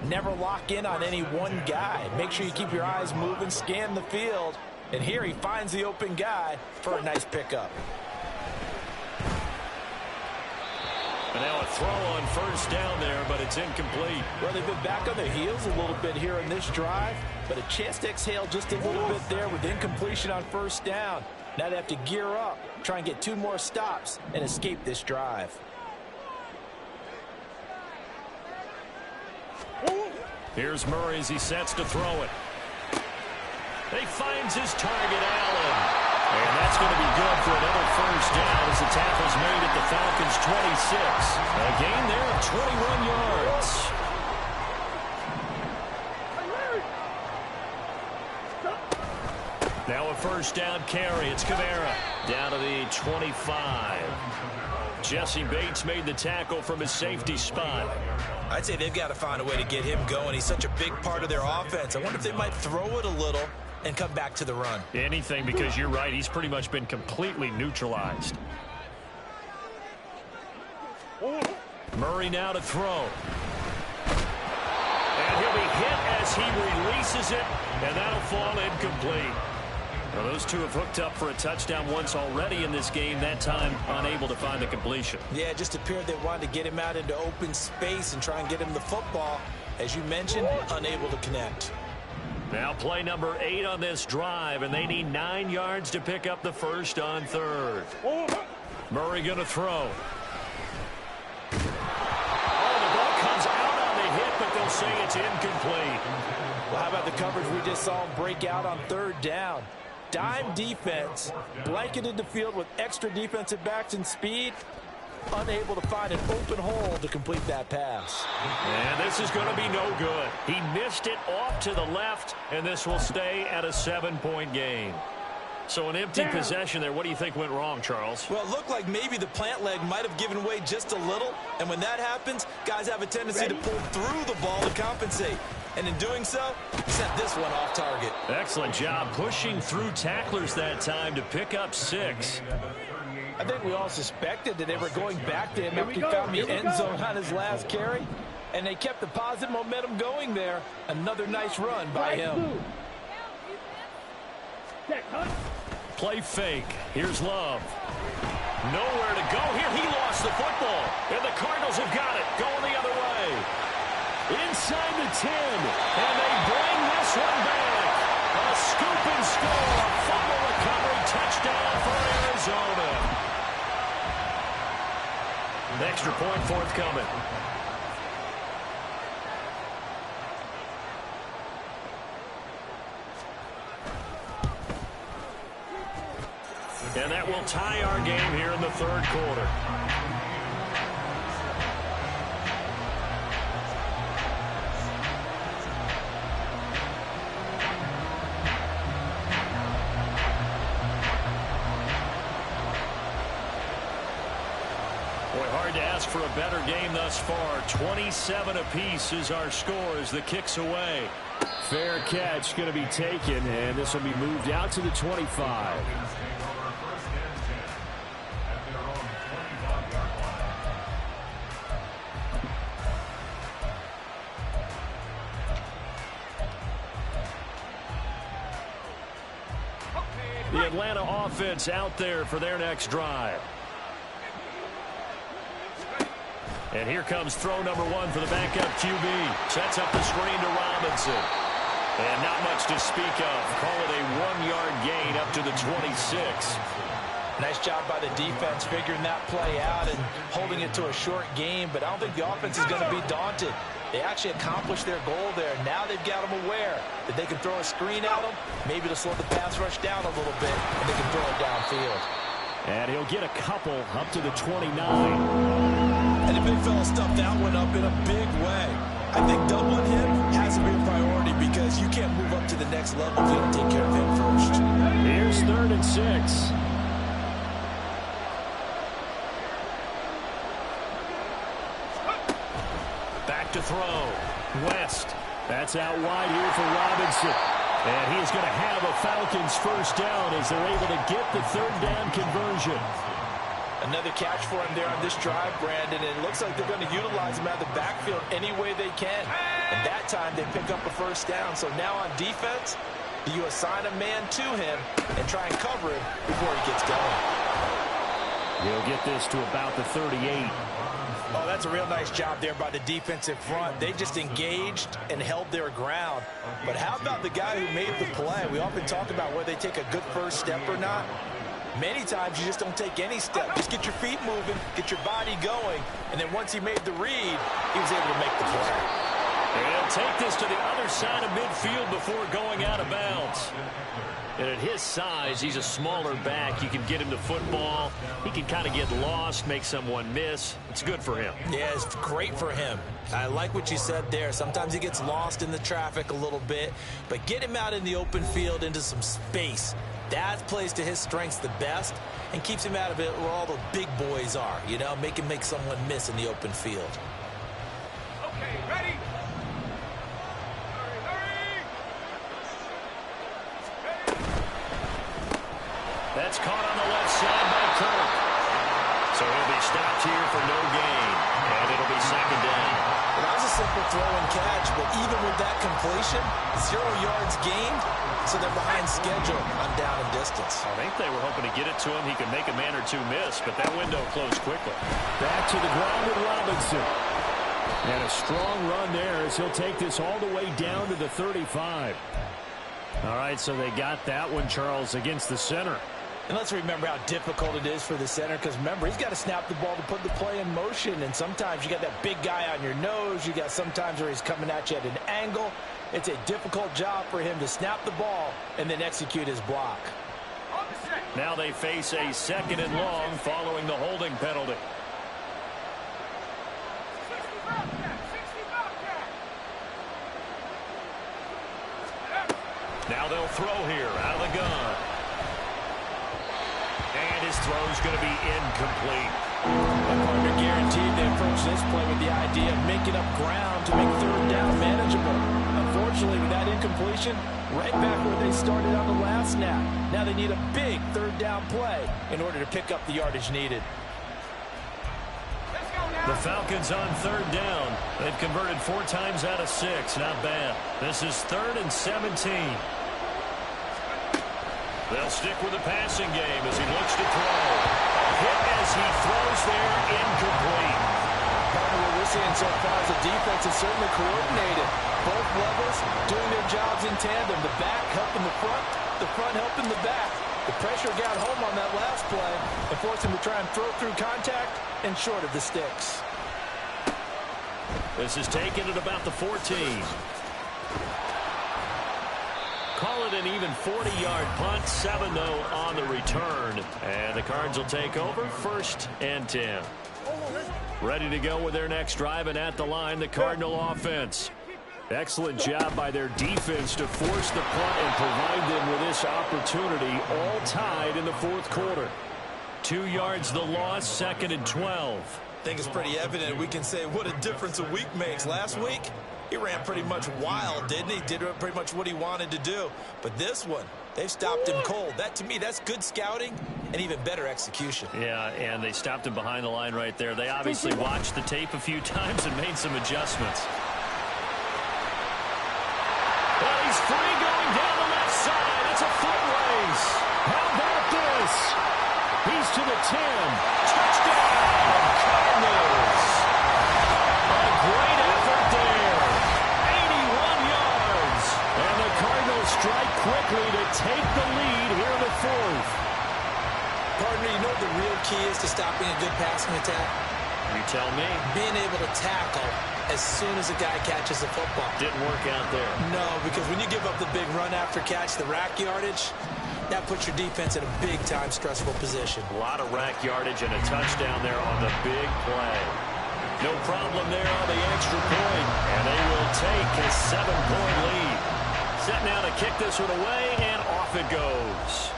never lock in on any one guy. Make sure you keep your eyes moving, scan the field. And here he finds the open guy for a nice pickup. And now a throw on first down there, but it's incomplete. Well, they've been back on their heels a little bit here in this drive, but a chance to exhale just a little bit there with incompletion on first down. Now they have to gear up, try and get 2 more stops, and escape this drive. Here's Murray as he sets to throw it. He finds his target, Allen. And that's going to be good for another first down as the tackle's made at the Falcons' 26. A gain there of 21 yards. Now a first down carry. It's Kamara down to the 25. Jesse Bates made the tackle from his safety spot. I'd say they've got to find a way to get him going. He's such a big part of their offense. I wonder if they might throw it a little and come back to the run. Anything, because you're right. He's pretty much been completely neutralized. Murray now to throw. And he'll be hit as he releases it, and that'll fall incomplete. Well, those two have hooked up for a touchdown once already in this game, that time unable to find the completion. Yeah, it just appeared they wanted to get him out into open space and try and get him the football. As you mentioned, unable to connect. Now play number 8 on this drive, and they need 9 yards to pick up the first on third. Murray going to throw. Oh, the ball comes out on the hit, but they'll say it's incomplete. Well, how about the coverage we just saw him break out on third down? Dime defense, blanketed the field with extra defensive backs and speed, unable to find an open hole to complete that pass. And this is going to be no good. He missed it off to the left, and this will stay at a 7-point game. So an empty possession there. What do you think went wrong, Charles? Well, it looked like maybe the plant leg might have given way just a little, and when that happens, guys have a tendency to pull through the ball to compensate. And in doing so, set this one off target. Excellent job pushing through tacklers that time to pick up 6. I think we all suspected that they were going back to him after he found the end zone on his last carry. And they kept the positive momentum going there. Another nice run by him. play fake. Here's Love. Nowhere to go here. He lost the football. And the Cardinals have got it. Going the other way. Inside the 10. And they bring this one back. A scoop and score. A fumble recovery. Touchdown for Arizona. An extra point forthcoming. And that will tie our game here in the third quarter. Boy, hard to ask for a better game thus far. 27 apiece is our score as the kick's away. Fair catch going to be taken, and this will be moved out to the 25. The Atlanta offense out there for their next drive. And here comes throw number one for the backup QB. Sets up the screen to Robinson. And not much to speak of. Call it a 1-yard gain up to the 26. Nice job by the defense figuring that play out and holding it to a short game. But I don't think the offense is going to be daunted. They actually accomplished their goal there. Now they've got them aware that they can throw a screen at them, maybe to slow the pass rush down a little bit, and they can throw it downfield. And he'll get a couple up to the 29. And the big fella stuffed that one up in a big way. I think doubling him has to be a priority because you can't move up to the next level if you don't take care of him first. Here's 3rd and 6. Back to throw. West. That's out wide here for Robinson. And he is going to have a Falcons first down as they're able to get the 3rd down conversion. Another catch for him there on this drive, Brandon. And it looks like they're going to utilize him out of the backfield any way they can. And that time they pick up a first down. So now on defense, do you assign a man to him and try and cover him before he gets going? He'll get this to about the 38. Oh, that's a real nice job there by the defensive front. They just engaged and held their ground. But how about the guy who made the play? We often talk about whether they take a good first step or not. Many times you just don't take any step. Just get your feet moving, get your body going, and then once he made the read, he was able to make the play. And he'll take this to the other side of midfield before going out of bounds. And at his size, he's a smaller back. You can get him to football. He can kind of get lost, make someone miss. It's good for him. Yeah, it's great for him. I like what you said there. Sometimes he gets lost in the traffic a little bit, but get him out in the open field into some space. That plays to his strengths the best and keeps him out of it where all the big boys are, you know, make him make someone miss in the open field. Okay, ready? That's caught on the left side by Kirk. So he'll be stopped here for no gain. And it'll be 2nd down. Well, that was a simple throw and catch, but even with that completion, 0 yards gained, so they're behind schedule on down and distance. I think they were hoping to get it to him. He could make a man or two miss, but that window closed quickly. Back to the ground with Robinson. And a strong run there as he'll take this all the way down to the 35. All right, so they got that one, Charles, against the center. And let's remember how difficult it is for the center because, remember, he's got to snap the ball to put the play in motion. And sometimes you got that big guy on your nose. You got sometimes where he's coming at you at an angle. It's a difficult job for him to snap the ball and then execute his block. Now they face a 2nd and long following the holding penalty. Now they'll throw here out of the gun. And his throw's going to be incomplete. My partner guaranteed they approach this play with the idea of making up ground to make 3rd down manageable. Unfortunately, with that incompletion, right back where they started on the last snap. Now they need a big 3rd down play in order to pick up the yardage needed. The Falcons on 3rd down. They've converted 4 times out of 6. Not bad. This is 3rd and 17. They'll stick with the passing game as he looks to throw. Hit as he throws there, incomplete. What we're seeing so far is the defense is certainly coordinated. Both levels doing their jobs in tandem. The back helping the front helping the back. The pressure got home on that last play and forced him to try and throw through contact and short of the sticks. This is taken at about the 14. Call it an even 40-yard punt. 7, though, on the return. And the Cards will take over 1st and 10. Ready to go with their next drive, and at the line, the Cardinal offense. Excellent job by their defense to force the punt and provide them with this opportunity, all tied in the 4th quarter. 2 yards the loss, 2nd and 12. I think it's pretty evident. We can say what a difference a week makes. Last week, he ran pretty much wild, didn't he? Did pretty much what he wanted to do. But this one, they've stopped him cold. That, to me, that's good scouting and even better execution. Yeah, and they stopped him behind the line right there. They obviously watched the tape a few times and made some adjustments. Well, he's free going down the left side. It's a foot race. How about this? He's to the 10. Touchdown, Cardinals. A great effort there. 81 yards. And the Cardinals strike quickly to take the lead here in the 4th. Partner, you know what the real key is to stopping a good passing attack? You tell me. Being able to tackle as soon as a guy catches the football. Didn't work out there. No, because when you give up the big run after catch, the rack yardage, that puts your defense in a big-time stressful position. A lot of rack yardage and a touchdown there on the big play. No problem there on the extra point, and they will take a 7-point lead. Set now to kick this one away, and off it goes.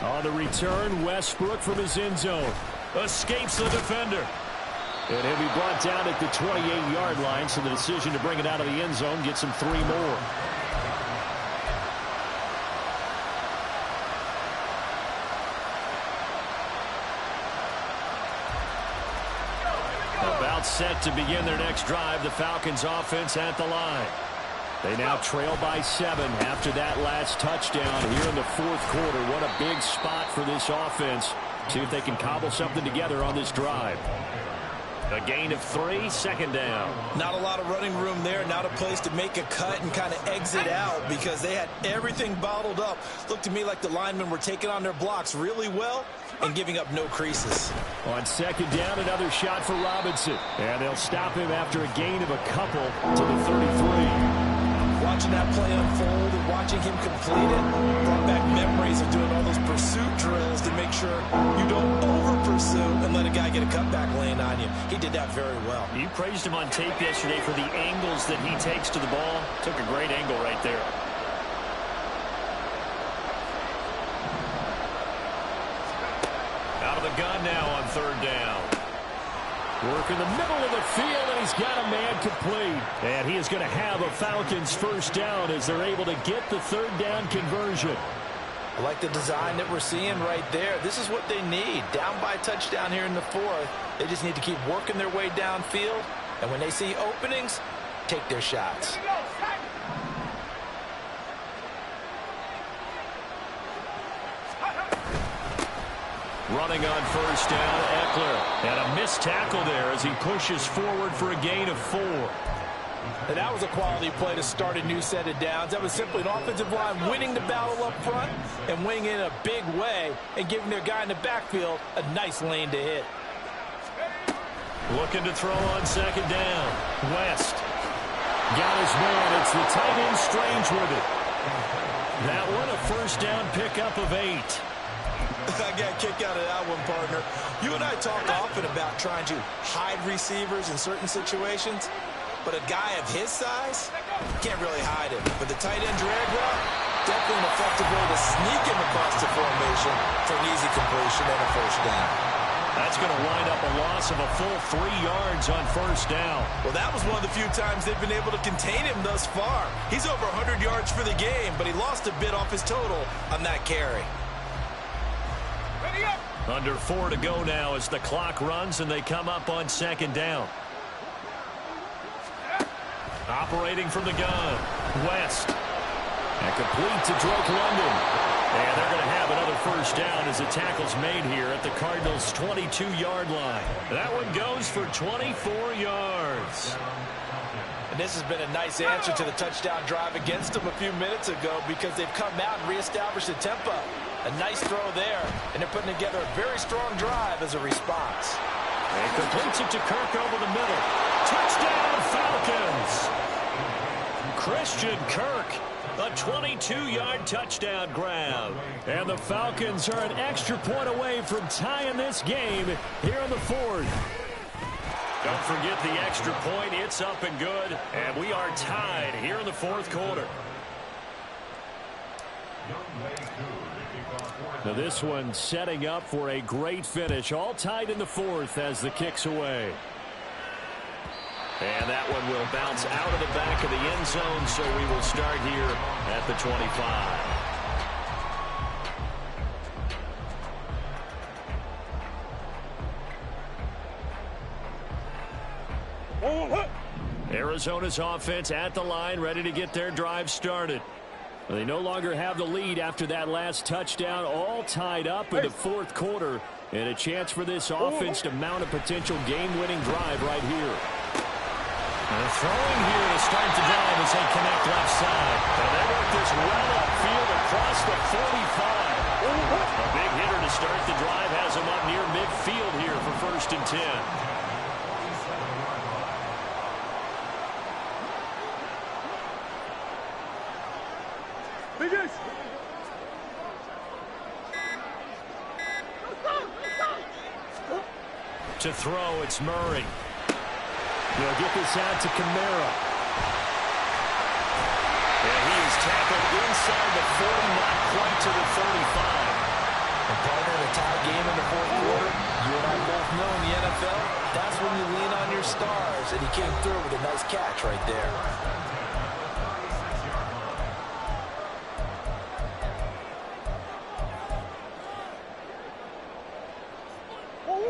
On the return, Westbrook from his end zone. Escapes the defender. And he'll be brought down at the 28-yard line, so the decision to bring it out of the end zone gets him 3 more. About set to begin their next drive, the Falcons offense at the line. They now trail by 7 after that last touchdown here in the 4th quarter. What a big spot for this offense. See if they can cobble something together on this drive. A gain of 3, 2nd down. Not a lot of running room there. Not a place to make a cut and kind of exit out because they had everything bottled up. Looked to me like the linemen were taking on their blocks really well and giving up no creases. On 2nd down, another shot for Robinson. And they'll stop him after a gain of a couple to the 33. Watching that play unfold and watching him complete it brought back memories of doing all those pursuit drills to make sure you don't over-pursue and let a guy get a cutback lane on you. He did that very well. You praised him on tape yesterday for the angles that he takes to the ball. Took a great angle right there. Out of the gun now on 3rd down. Work in the middle of the field, and he's got a man complete. And he is going to have a Falcons 1st down as they're able to get the 3rd down conversion. I like the design that we're seeing right there. This is what they need. Down by a touchdown here in the 4th. They just need to keep working their way downfield. And when they see openings, take their shots. Running on 1st down, Eckler. And a missed tackle there as he pushes forward for a gain of 4. And that was a quality play to start a new set of downs. That was simply an offensive line winning the battle up front and winning in a big way and giving their guy in the backfield a nice lane to hit. Looking to throw on 2nd down. West. Got his man. It's the tight end Strange with it. That one, a 1st down pickup of 8. I got a kick out of that one, partner. You and I talk often about trying to hide receivers in certain situations, but a guy of his size can't really hide him. But the tight end drag route, definitely an effective way to sneak him across the formation for an easy completion and a 1st down. That's going to wind up a loss of a full 3 yards on 1st down. Well, that was one of the few times they've been able to contain him thus far. He's over 100 yards for the game, but he lost a bit off his total on that carry. Under 4 to go now as the clock runs and they come up on 2nd down. Operating from the gun, West. And complete to Drake London. And they're going to have another first down as the tackle's made here at the Cardinals' 22-yard line. That one goes for 24 yards. And this has been a nice answer to the touchdown drive against them a few minutes ago because they've come out and reestablished the tempo. A nice throw there, and they're putting together a very strong drive as a response. And completes it to Kirk over the middle. Touchdown, Falcons! Christian Kirk, a 22-yard touchdown grab. And the Falcons are an extra point away from tying this game here in the fourth. Don't forget the extra point. It's up and good. And we are tied here in the fourth quarter. Now this one setting up for a great finish. All tied in the fourth as the kick's away. And that one will bounce out of the back of the end zone, so we will start here at the 25. Arizona's offense at the line, ready to get their drive started. They no longer have the lead after that last touchdown, all tied up in the fourth quarter, and a chance for this offense to mount a potential game-winning drive right here. And throwing here to start the drive as they connect left side. And they work this well upfield across the 45. A big hitter to start the drive has him up near midfield here for 1st and 10. To throw, it's Murray. They'll get this out to Kamara. And he is tackled inside the 40, not quite to the 35. And partner, in a tie game in the fourth quarter, you and I both know in the NFL, that's when you lean on your stars, and he came through with a nice catch right there.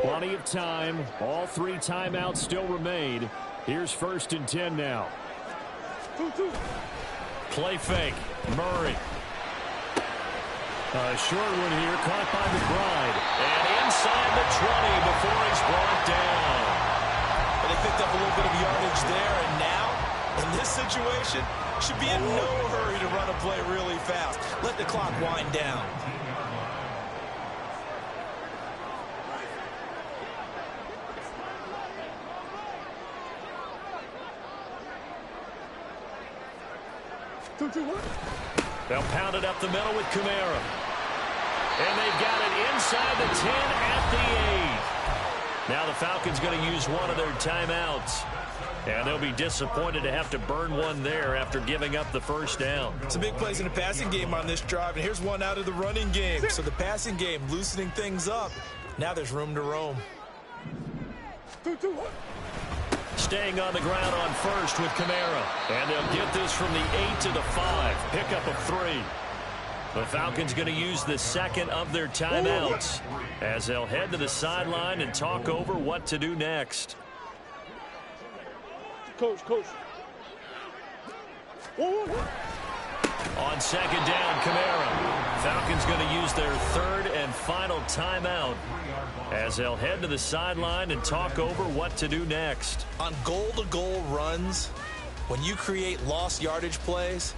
Plenty of time. All 3 timeouts still remain. Here's 1st and 10 now. Play fake. Murray. A short one here, caught by McBride. And inside the 20 before he's brought down. But they picked up a little bit of yardage there, and now, in this situation, should be in no hurry to run a play really fast. Let the clock wind down. They'll pound it up the middle with Kamara. And they've got it inside the 10 at the 8. Now the Falcons going to use one of their timeouts. And they'll be disappointed to have to burn one there after giving up the first down. Some big plays in the passing game on this drive, and here's one out of the running game. So the passing game loosening things up. Now there's room to roam. Staying on the ground on first with Kamara. And they'll get this from the 8 to the 5. Pickup of 3. The Falcons going to use the second of their timeouts as they'll head to the sideline and talk over what to do next. Coach. On second down, Kamara. Falcons going to use their 3rd and final timeout as they'll head to the sideline and talk over what to do next. On goal-to-goal runs, when you create lost yardage plays,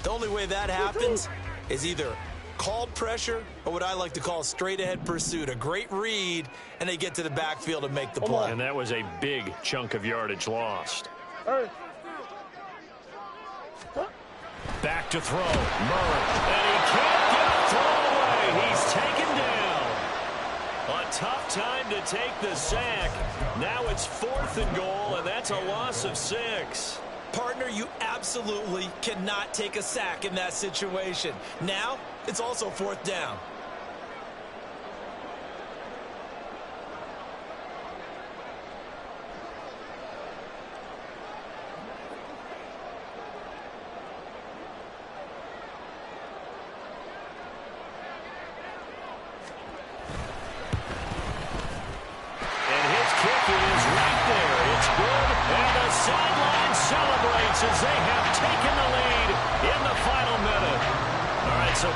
the only way that happens is either called pressure or what I like to call straight-ahead pursuit. A great read, and they get to the backfield and make the play. And that was a big chunk of yardage lost. Back to throw. Murray. And he can't get a throw away. He's taken down. A tough time to take the sack. Now it's 4th and goal, and that's a loss of 6. Partner, you absolutely cannot take a sack in that situation. Now, it's also 4th down. Sideline celebrates as they have taken the lead in the final minute.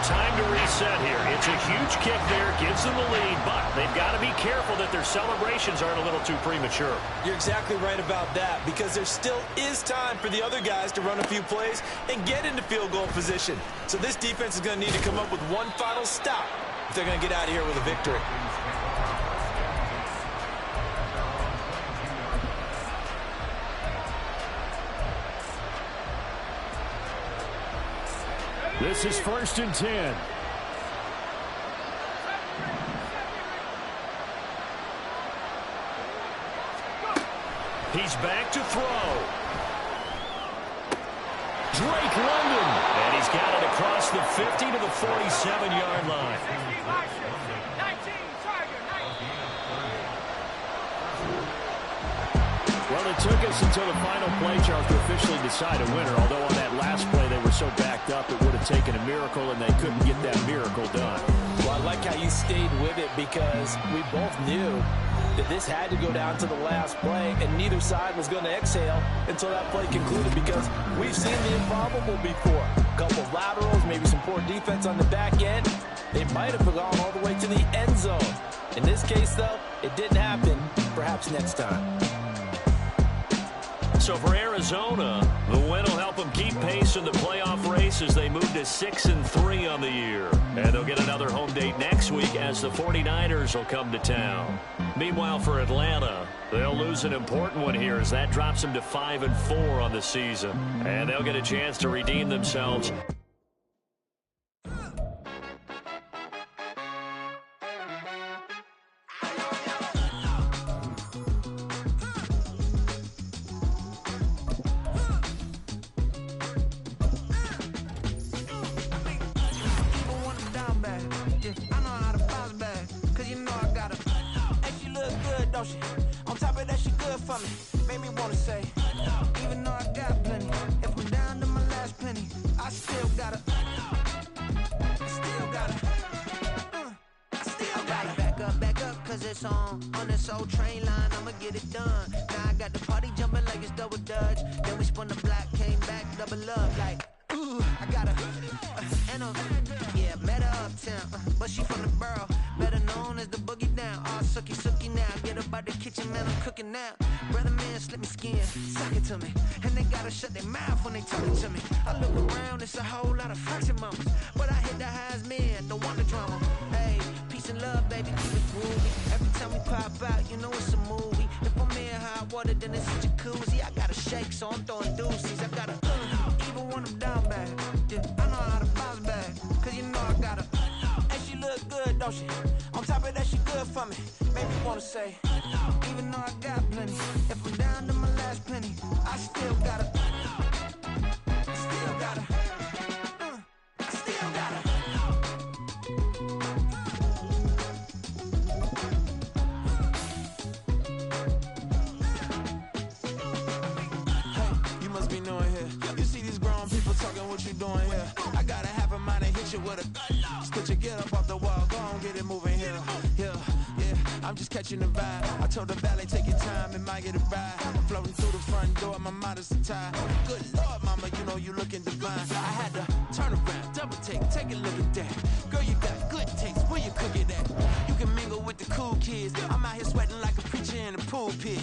time to reset here. It's a huge kick there, gives them the lead, but they've got to be careful that their celebrations aren't a little too premature. You're exactly right about that, because there still is time for the other guys to run a few plays and get into field goal position. So this defense is going to need to come up with one final stop if they're going to get out of here with a victory. This is 1st and 10. He's back to throw. Drake London. And he's got it across the 50 to the 47-yard line. Well, it took us until the final play, Charles, to officially decide a winner, although on that last play they were so backed up it would have taken a miracle, and they couldn't get that miracle done. Well, I like how you stayed with it, because we both knew that this had to go down to the last play, and neither side was going to exhale until that play concluded, because we've seen the improbable before. A couple of laterals, maybe some poor defense on the back end. They might have gone all the way to the end zone. In this case, though, it didn't happen. Perhaps next time. So for Arizona, the win will help them keep pace in the playoff race as they move to 6-3 on the year. And they'll get another home date next week as the 49ers will come to town. Meanwhile, for Atlanta, they'll lose an important one here as that drops them to 5-4 on the season. And they'll get a chance to redeem themselves. On top of that, she good for me. Made me wanna say, even though I got plenty, if I'm down to my last penny, I still gotta, back up, cause it's on this old train line, I'ma get it done. Now I got the party jumping like it's double dutch. Then we spun the block, came back, double up, like, ooh, I got a, yeah, met her uptown, but she from the borough, better known as the boogie down. All sucky now, get up out the kitchen, man, I'm cooking now. Brother man, slip me skin, suck it to me, and they gotta shut their mouth when they talking to me. I look around, it's a whole lot of fraction mamas, but I hit the highs, man, don't want the drama. Hey, peace and love, baby, keep it groovy. Every time we pop out, you know it's a movie. If I'm in hot water, then it's a jacuzzi. I gotta shake, so I'm throwing deuces. I gotta, even when I'm down bad, yeah, I know how to bounce back, cause you know I gotta, and she look good, don't she? On top of that, she good for me. Make me wanna say, even though I got plenty, if I'm down to my last penny, I still gotta, I still gotta. What you doing here? I gotta have a mind to hit you with a split you, get up off the wall, go on, get it moving here. Yeah, I'm just catching the vibe. I told the valet, take your time, it might get a ride. Floating through the front door, my mind is a tie. Good Lord, mama, you know you looking divine. I had to turn around, double take a look at that. Girl, you got good taste, where you cook it at? You can mingle with the cool kids. I'm out here sweating like a preacher in a pool pit.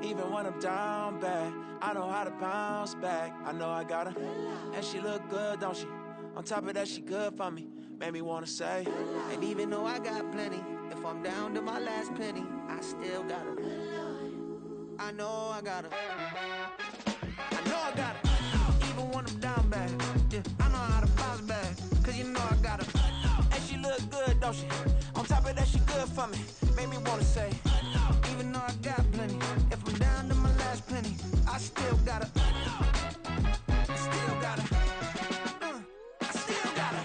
Even when I'm down bad, I know how to bounce back. I know I got her, and she look good, don't she? On top of that, she good for me. Made me wanna say, and even though I got plenty, if I'm down to my last penny, I still got her. I know I got her. I know I got her. Even when I'm down bad, yeah, I know how to bounce back, cause you know I got her. And she look good, don't she? On top of that, she good for me. Made me wanna say, even though I got plenty, if I'm down to my last penny, I still gotta, I still gotta, I still gotta.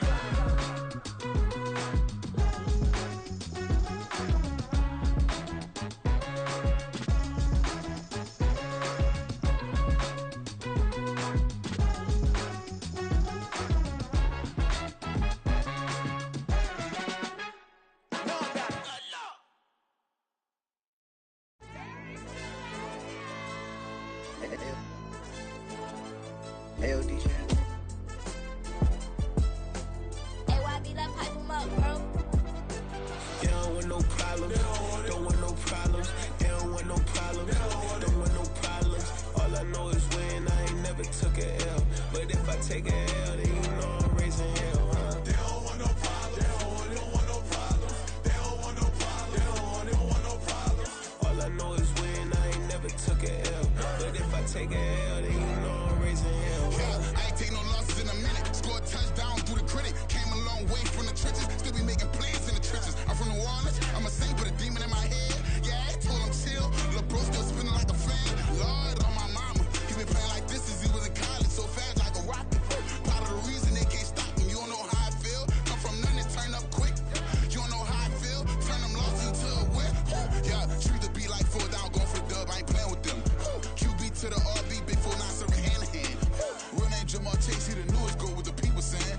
I take a L, then you know I'm raising hell, huh? They don't want no problems. They don't want no problems. They don't want no problems. They don't want no problems. All I know is win, I ain't never took a L. But if I take a L, then you know I'm raising hell, huh? Yeah, I ain't take no losses in a minute. Scored touchdown through the critic. Came a long way from the trenches. Still be making plays in the trenches. I'm from New Orleans. I'm a saint with a demon in my head. Yeah, I told him chill. Lil' bro still spinning like a fan. Lord on my mama. He been playing like this since he was in college. So fast like a rocket. Part of the reason they can't stop him. You don't know how I feel. Come from nothing, turn up quick. You don't know how I feel. Turn them losses into a whip. Yeah, treat the beat like 4 down. Going for the dub. I ain't playing with them. QB to the RB. Big 4-9 serving hand to hand. Real name Jamal Chase. He the newest goal with the people saying.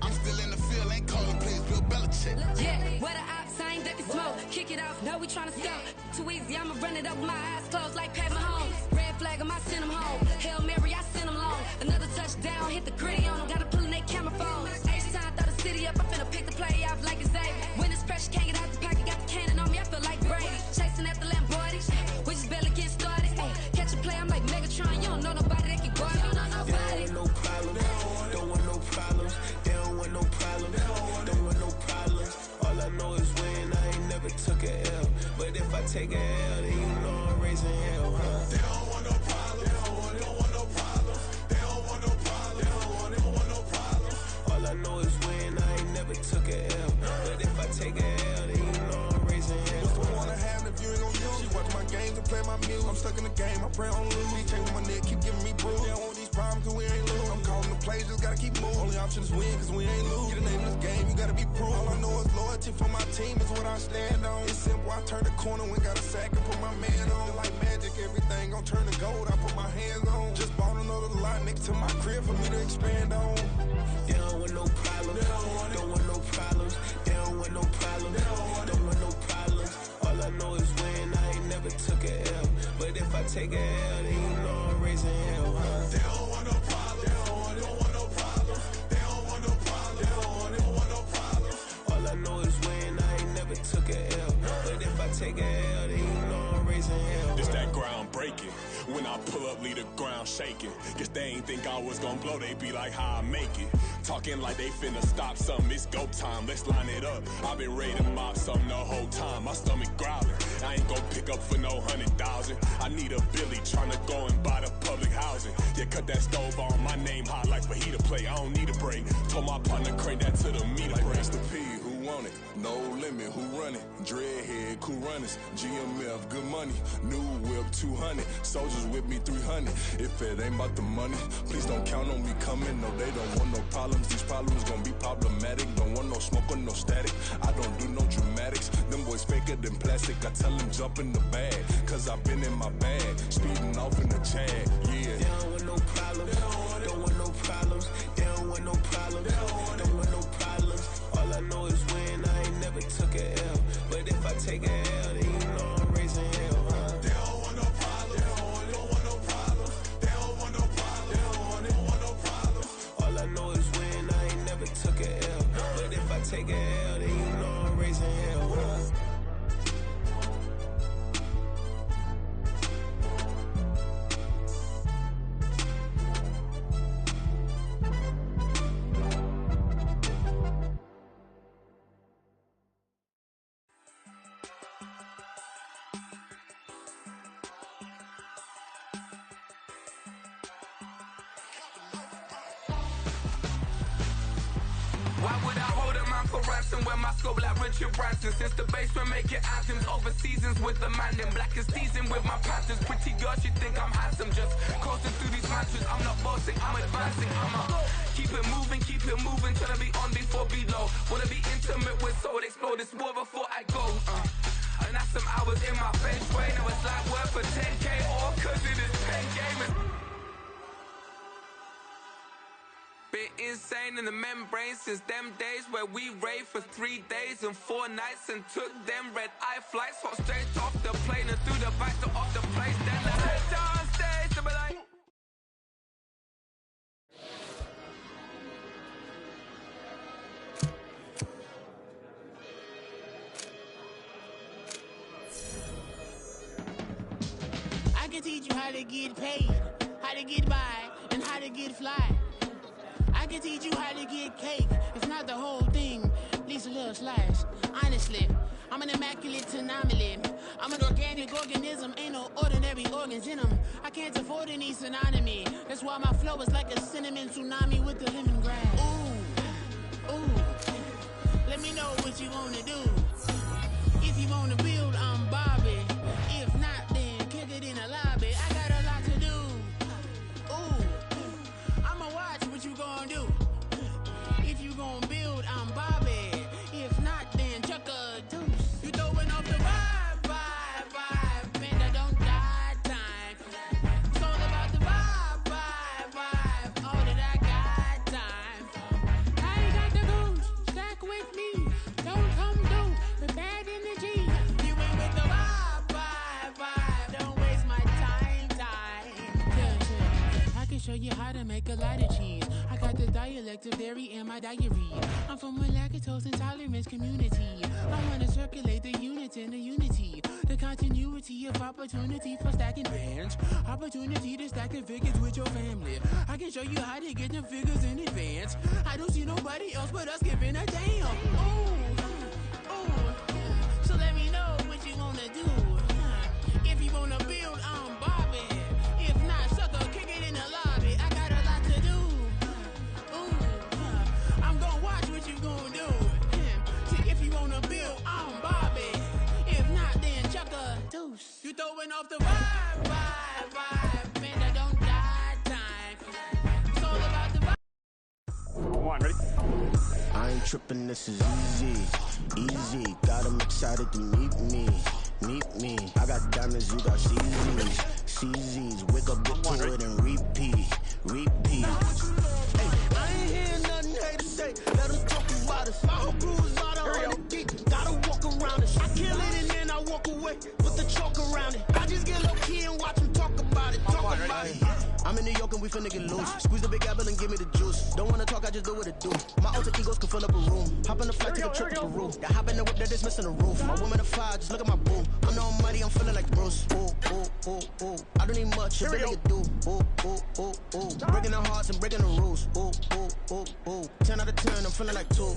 I'm still in the field. Ain't calling plays. Bill Belichick. Yeah, where the ops, I ain't ducking smoke. Kick it off, no, we tryna score. Too easy, I'ma run it up with my eyes closed like Pat Mahomes. Red flag, I send him home. Hail Mary, I send him long. Another touchdown, hit the gritty on him. Gotta pull in they camera phones. H-time, throw the city up. I'm finna pick the play off like it's Xavier. When it's pressure, can't get out the pocket. Got the cannon on me, I feel like Brady. Chasing at the Lamborghini. We just barely getting started. Ay, catch a play, I'm like Megatron. You don't know nobody that can guard me. You don't know nobody. They don't want no problems. Don't want no problems. They don't want no problems. Don't want no problems. All I know is win. I ain't never took a L. But if I take a L, then you know I'm raising hell, huh? They don't want no problems. They don't want no problems. They don't want no problems. They don't want no problems. All I know is win. I ain't never took a L. But if I take a L, then you know I'm raising hell. What's the point of having if you ain't gon' use? She watch my games and play my music. I'm stuck in the game. I pray on lose. He changing my neck, keep giving me bruise. They don't want these problems 'cause we ain't lose. I'm calling the plays, just gotta keep moving. Only option is win 'cause we ain't lose. Get a name in this game, you gotta be proof. All I know is loyalty for my team is what I stand on. It's simple, I turn the corner when got a sack and put my man on. Like magic, everything gon' turn to gold. I put my hands on. Just bought another lot next to my crib for me to expand on. They don't want no problems. Don't want no problems. They don't want no problems. Don't want no problems. All I know is win. I ain't never took a L. But if I take a L, then you know I'm raising hell, huh? They don't want no problems. They don't want no problems. They don't want no problems. They don't want no problems. All I know is win. I ain't never took a L. But if I take a L, then you know I'm raising hell. It's that ground breaking. When I pull up, leave the ground shaking. Guess they ain't think I was gonna blow, they be like, how I make it. Talking like they finna stop something, it's go time, let's line it up. I've been ready to mob something the whole time, my stomach growling. I ain't gon' pick up for no 100,000. I need a Billy tryna go and buy the public housing. Yeah, cut that stove on, my name hot like fajita play, I don't need a break. Told my partner crank that to the meter Like break. Mr. P, who want it? No limit, who run it? Dreadhead, cool runners. GMF, good money. New whip, 200. Soldiers with me, 300. If it ain't about the money, please don't count on me coming. No, they don't want no problems. These problems gon' be problematic. Don't want no smoke or no static. I don't do no dramatics. Them boys faker than plastic. I tell them jump in the bag, 'cause I've been in my bag. Speeding off in the Jag, yeah. They don't want no problems. Don't want no problems. They don't want no problems. Don't want no problems. All I know is win. I ain't never took a L. But if I take a L, then you know I'm raising hell, huh? They don't want no problems. They don't want no problems. They don't want no problems. They don't want no problems. All I know is win. I ain't never took a L. But if I take a L, then you know I'm raising hell, huh? Why would I hold a man for ransom when my scope like Richard Branson? Since the basement making anthems over seasons with the man, then black is seasoned with my patterns. Pretty girls, you think I'm handsome, just coasting through these matches. I'm not bossing, I'm advancing. Keep it moving, tryna be on before below. Wanna be intimate with soul, explore this war before I go. And that's some hours in my feng shui. Now it's like work for 10K, all 'cause it is pen gaming. Been insane in the membrane since them days where we raved for 3 days and 4 nights and took them red-eye flights. Hot straight off the plane and through the back door of the place. Then the head on stage to be like... I can teach you how to get paid, how to get by, and how to get fly. can teach you how to get cake. If not the whole thing, at least a little slice. Honestly, I'm an immaculate anomaly. I'm an organic organism, ain't no ordinary organs in them. I can't afford any synonymy. That's why my flow is like a cinnamon tsunami with the lemongrass. Ooh, ooh. Let me know what you wanna do. If you wanna build, I'm Bobby. If not, then kick it in the lobby. I got a lot to do. Ooh, I'ma watch what you gonna do. If you gonna build, I'm Bobby. If not, then chuck a deuce. You throwing off the vibe. Man, I don't die time. It's all about the vibe. All that I got time. I ain't got the goose. Stack with me. Don't come through with bad energy. You ain't with the vibe. Don't waste my time. Yeah. I can show you how to make a lot of cheese. I got the dialect of dairy in my diary. I'm from a lactose intolerance community. I wanna circulate the units and the unity. The continuity of opportunity for stacking bands. Opportunity to stack the figures with your family. I can show you how to get them figures in advance. I don't see nobody else but us giving a damn. Ooh. So let me know what you wanna do. If you wanna build, I'm Bobby. If not, sucker, kick it in the lobby. I got a lot to do. Ooh, I'm gonna watch what you gonna do. See, if you wanna build, I'm Bobby. If not, then chuck a deuce. You throwing off the vibe. Man, I don't die time. It's all about the vibe. Come on, ready? I ain't tripping, this is easy. Got them excited to meet me. I got diamonds, you got CZs. Wake up, get to it and repeat. Hey, I ain't hearing nothing hate to say. Let us talk about us. My whole crew is about 100 deep. Gotta walk around it. I kill it and then I walk away with the chalk around it. I just get low key and watch them talk about it. I'm in New York and we finna get loose. Squeeze the big apple and give me the juice. Don't wanna talk, I just do what it do. My alter egos can fill up a room. Hop on the flight, take a trip to Peru. That hop in the whip that is missing the roof. My woman a fire, just look at my boo. I'm no money, I'm feeling like Bruce. Ooh. I don't need much, a bit you do. Ooh. Breaking the hearts and breaking the rules. Ooh. 10 out of 10, I'm feeling like two.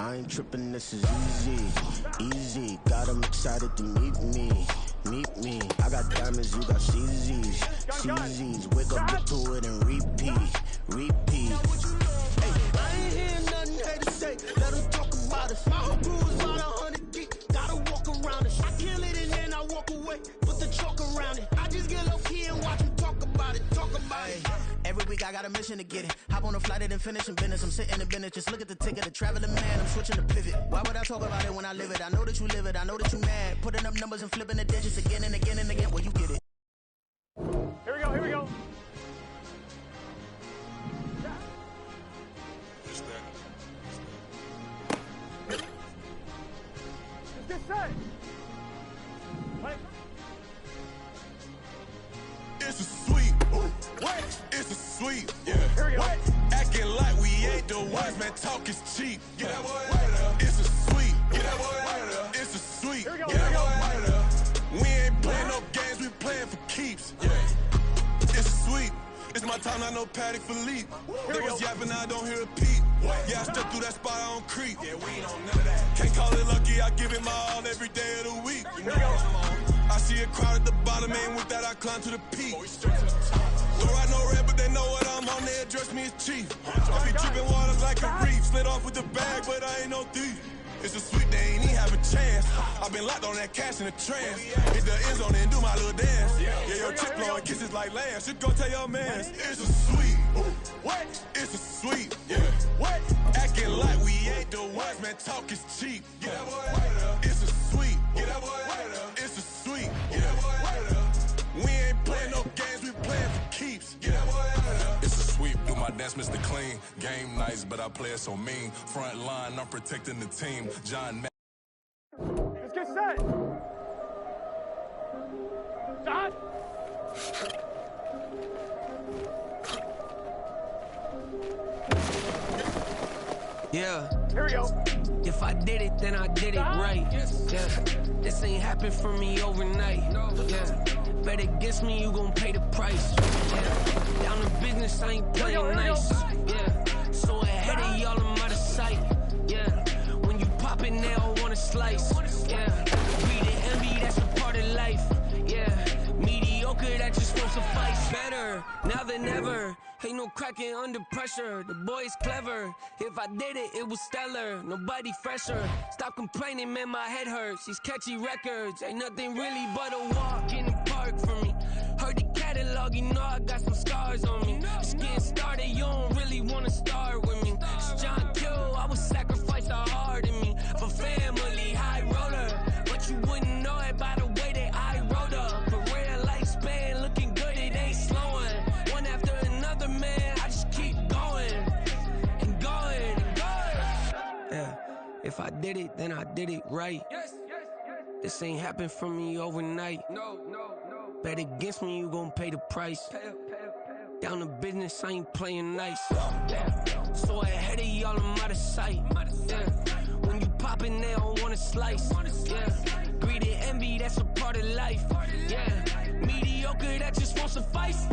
I ain't tripping, this is easy. Got them excited to meet me. I got diamonds, you got CZs. Wake up, get to it and repeat. Hey, I ain't hearing nothing hate to say. Let them talk about us. My whole crew is about 100 deep. Gotta walk around it. I kill it and then I walk away. Put the chalk around it. I just get low key and watch them talk about it. Every week I got a mission to get it. Hop on a flight and then finish in business. I'm sitting in business, just look at the ticket. The traveling man, I'm switching the pivot. Why would I talk about it when I live it? I know that you live it, I know that you mad. Putting up numbers and flipping the digits again and again and again. Well, you get it. Here we go. Let's get set. It's a sweep. What? It's a sweep. Yeah. Here we go. What? Acting like we ain't the ones, man. Talk is cheap. Get that boy out of there. It's a sweep. Get that boy out of there. It's a sweep. Here we go. Get that boy out of there. We ain't playing no games, we playing for keeps. Yeah. It's a sweep. It's my time, not no Paddock for leap. They was yapping, I don't hear a peep. Yeah, I step through that spot, I don't creep. Yeah, we don't know that. Can't call it lucky, I give it my all every day of the week. You know, I see a crowd at the bottom, and with that I climb to the peak. Don't ride no red, but they know what I'm on, they address me as chief. I be dripping water like a reef, slid off with the bag, but I ain't no thief. It's a sweet, they ain't even have a chance. I've been locked on that cash in a trance. Hit the end zone and do my little dance. Yeah, your chick blowing kisses like lambs. Just go tell your man. It's a sweet. What? It's a sweet. Yeah. What? Acting like we ain't the ones, man. Talk is cheap. Get that boy out of there. It's a sweet. Get that boy out of there. It's a sweet. Get that boy out of there. We ain't playing no games, we playing for keeps. Get that boy out of there. It's a sweep. Do my dance, Mr. Clean. Game nice, but I play it so mean. Front line, I'm protecting the team. John. Let's get set. Stop. Yeah. Here we go. If I did it, then I did it right. Yeah. This ain't happened for me overnight. Yeah. Bet against me, you gon' pay the price. Yeah. Down to business, I ain't playing nice. Yeah. So ahead of y'all, I'm out of sight. Yeah. When you poppin', they all wanna slice. Yeah. Greed and envy, that's a part of life. Yeah. Mediocre, that just won't suffice. Better now than ever. Ain't no cracking under pressure. The boy's clever. If I did it, it was stellar. Nobody fresher. Stop complaining, man, my head hurts. These catchy records ain't nothing really but a walk in the park for me. Heard the catalog, you know I got some scars on me. Just getting started, you don't really wanna start with me. It's John Q, I would sacrifice the heart in me for family, high roller. But you wouldn't know it by the way that I wrote up. A real lifespan, looking good, it ain't slowing. One after another, man, I just keep going and going and going. Yeah, if I did it, then I did it right. This ain't happened for me overnight. No. Bet against me, you gon' pay the price. Down to business, I ain't playing nice. Yeah. So ahead of y'all, I'm out of sight. Yeah. When you poppin', they don't wanna slice. Yeah. Greed and envy, that's a part of life. Yeah. Mediocre, that just won't suffice.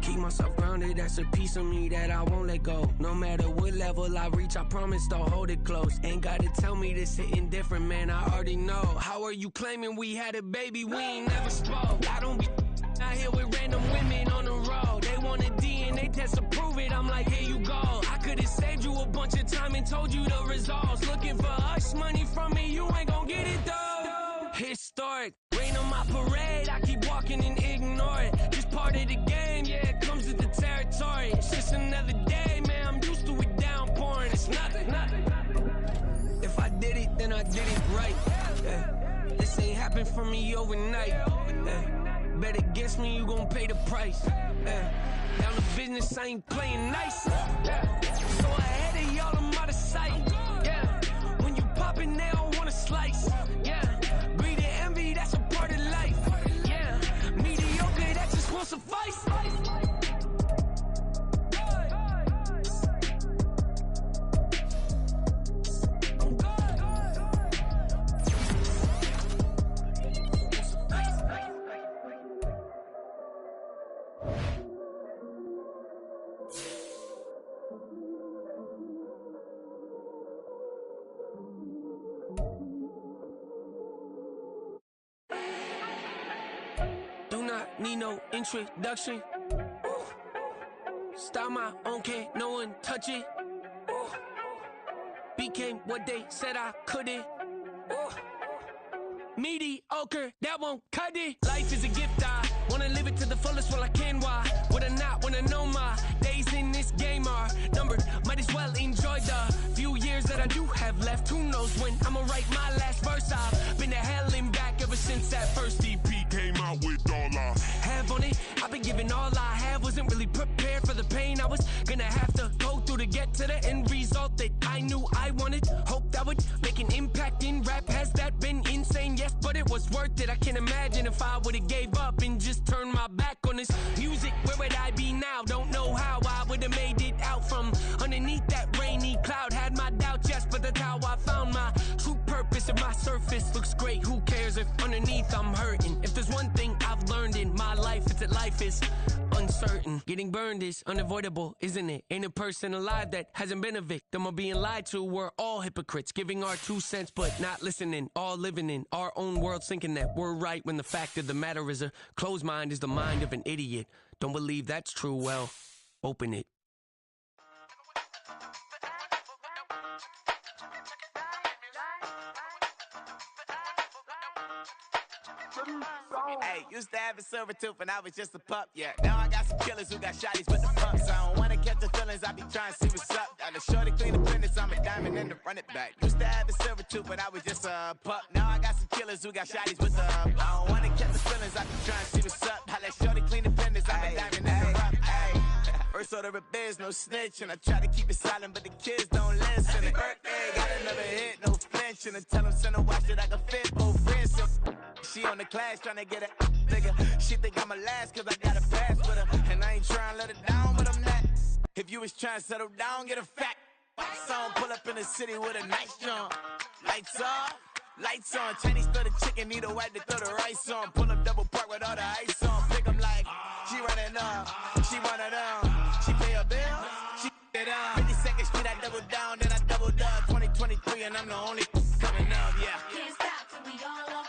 Keep myself grounded, that's a piece of me that I won't let go. No matter what level I reach, I promise to hold it close. Ain't gotta tell me this hitting different, man, I already know. How are you claiming we had a baby, we ain't never spoke? I don't be out here with random women on the road. They want a DNA test to prove it, I'm like, here you go. I could've saved you a bunch of time and told you the results. Looking for hush money from me, you ain't gon' get it though. Historic, rain on my parade, I keep walking and ignore it. Just part of the game, yeah, it comes with the territory. It's just another day, man, I'm used to it downpouring. It's nothing. If I did it, then I did it right. Yeah. This ain't happened for me overnight. Yeah. Bet against me, you gon' pay the price. Yeah. Down to business, I ain't playing nice. Yeah. So ahead of y'all, I'm out of sight. Yeah. When you poppin', they don't wanna slice. Yeah. Greed and envy, that's a part of life. Yeah. Mediocre, that just won't suffice. Need no introduction. Ooh. Start my own, can't no one touch it. Ooh. Became what they said I couldn't. Ooh. Mediocre, that won't cut it. Life is a gift, I wanna live it to the fullest while I can. Why would I not wanna know my days in this game are numbered? Might as well enjoy the few years that I do have left. Who knows when I'ma write my last verse. I've been to hell and back ever since that first EP came out with all I have on it. I've been giving all I have. Wasn't really prepared for the pain I was gonna have to go through to get to the end result that I knew I wanted. Hope that would make an impact in rap. Has that been insane? Yes, but it was worth it. I can't imagine if I would've gave up and just turned my back on this music. Where would I be now? Don't know how I would've made it out from underneath that rainy cloud. Had my doubts, yes, but that's how I found my true purpose. If my surface looks great, who cares if underneath I'm hurting? If there's one thing I've learned in my life, it's that life is uncertain. Getting burned is unavoidable, isn't it? Ain't a person alive that hasn't been a victim of being lied to. We're all hypocrites, giving our 2 cents but not listening. All living in our own world, thinking that we're right when the fact of the matter is a closed mind is the mind of an idiot. Don't believe that's true? Well, open it. Hey, used to have a silver tooth and I was just a pup, yeah. Now I got some killers who got shotties with the pumps. I don't wanna catch the feelings, I be trying to see what's up. Got a shorty clean the business, I'm a diamond and to run it back. Used to have a silver tooth but I was just a pup. Now I got some killers who got shotties with the I don't wanna catch the feelings, I be trying to see what's up. I let shorty clean the business, I'm a diamond and to run it. First order of biz, no snitching. I try to keep it silent, but the kids don't listen. Birthday, got another hit, no flinching. And tell them send a watch that I can fit both friends. She on the class trying to get a nigga. She think I'm a last cause I got a pass with her. And I ain't trying to let her down, but I'm not. If you was trying to settle down, get a fact. Song pull up in the city with a nice jump. Lights off, Lights on, Chinese throw the chicken, need a wipe to throw the rice on. Pull up double park with all the ice on. Pick 'em like, she running up, she one of them. She pay a bill, she it up. 52nd Street, I double down, then I doubled up. 2023, and I'm the only coming up, yeah. Can't stop till we all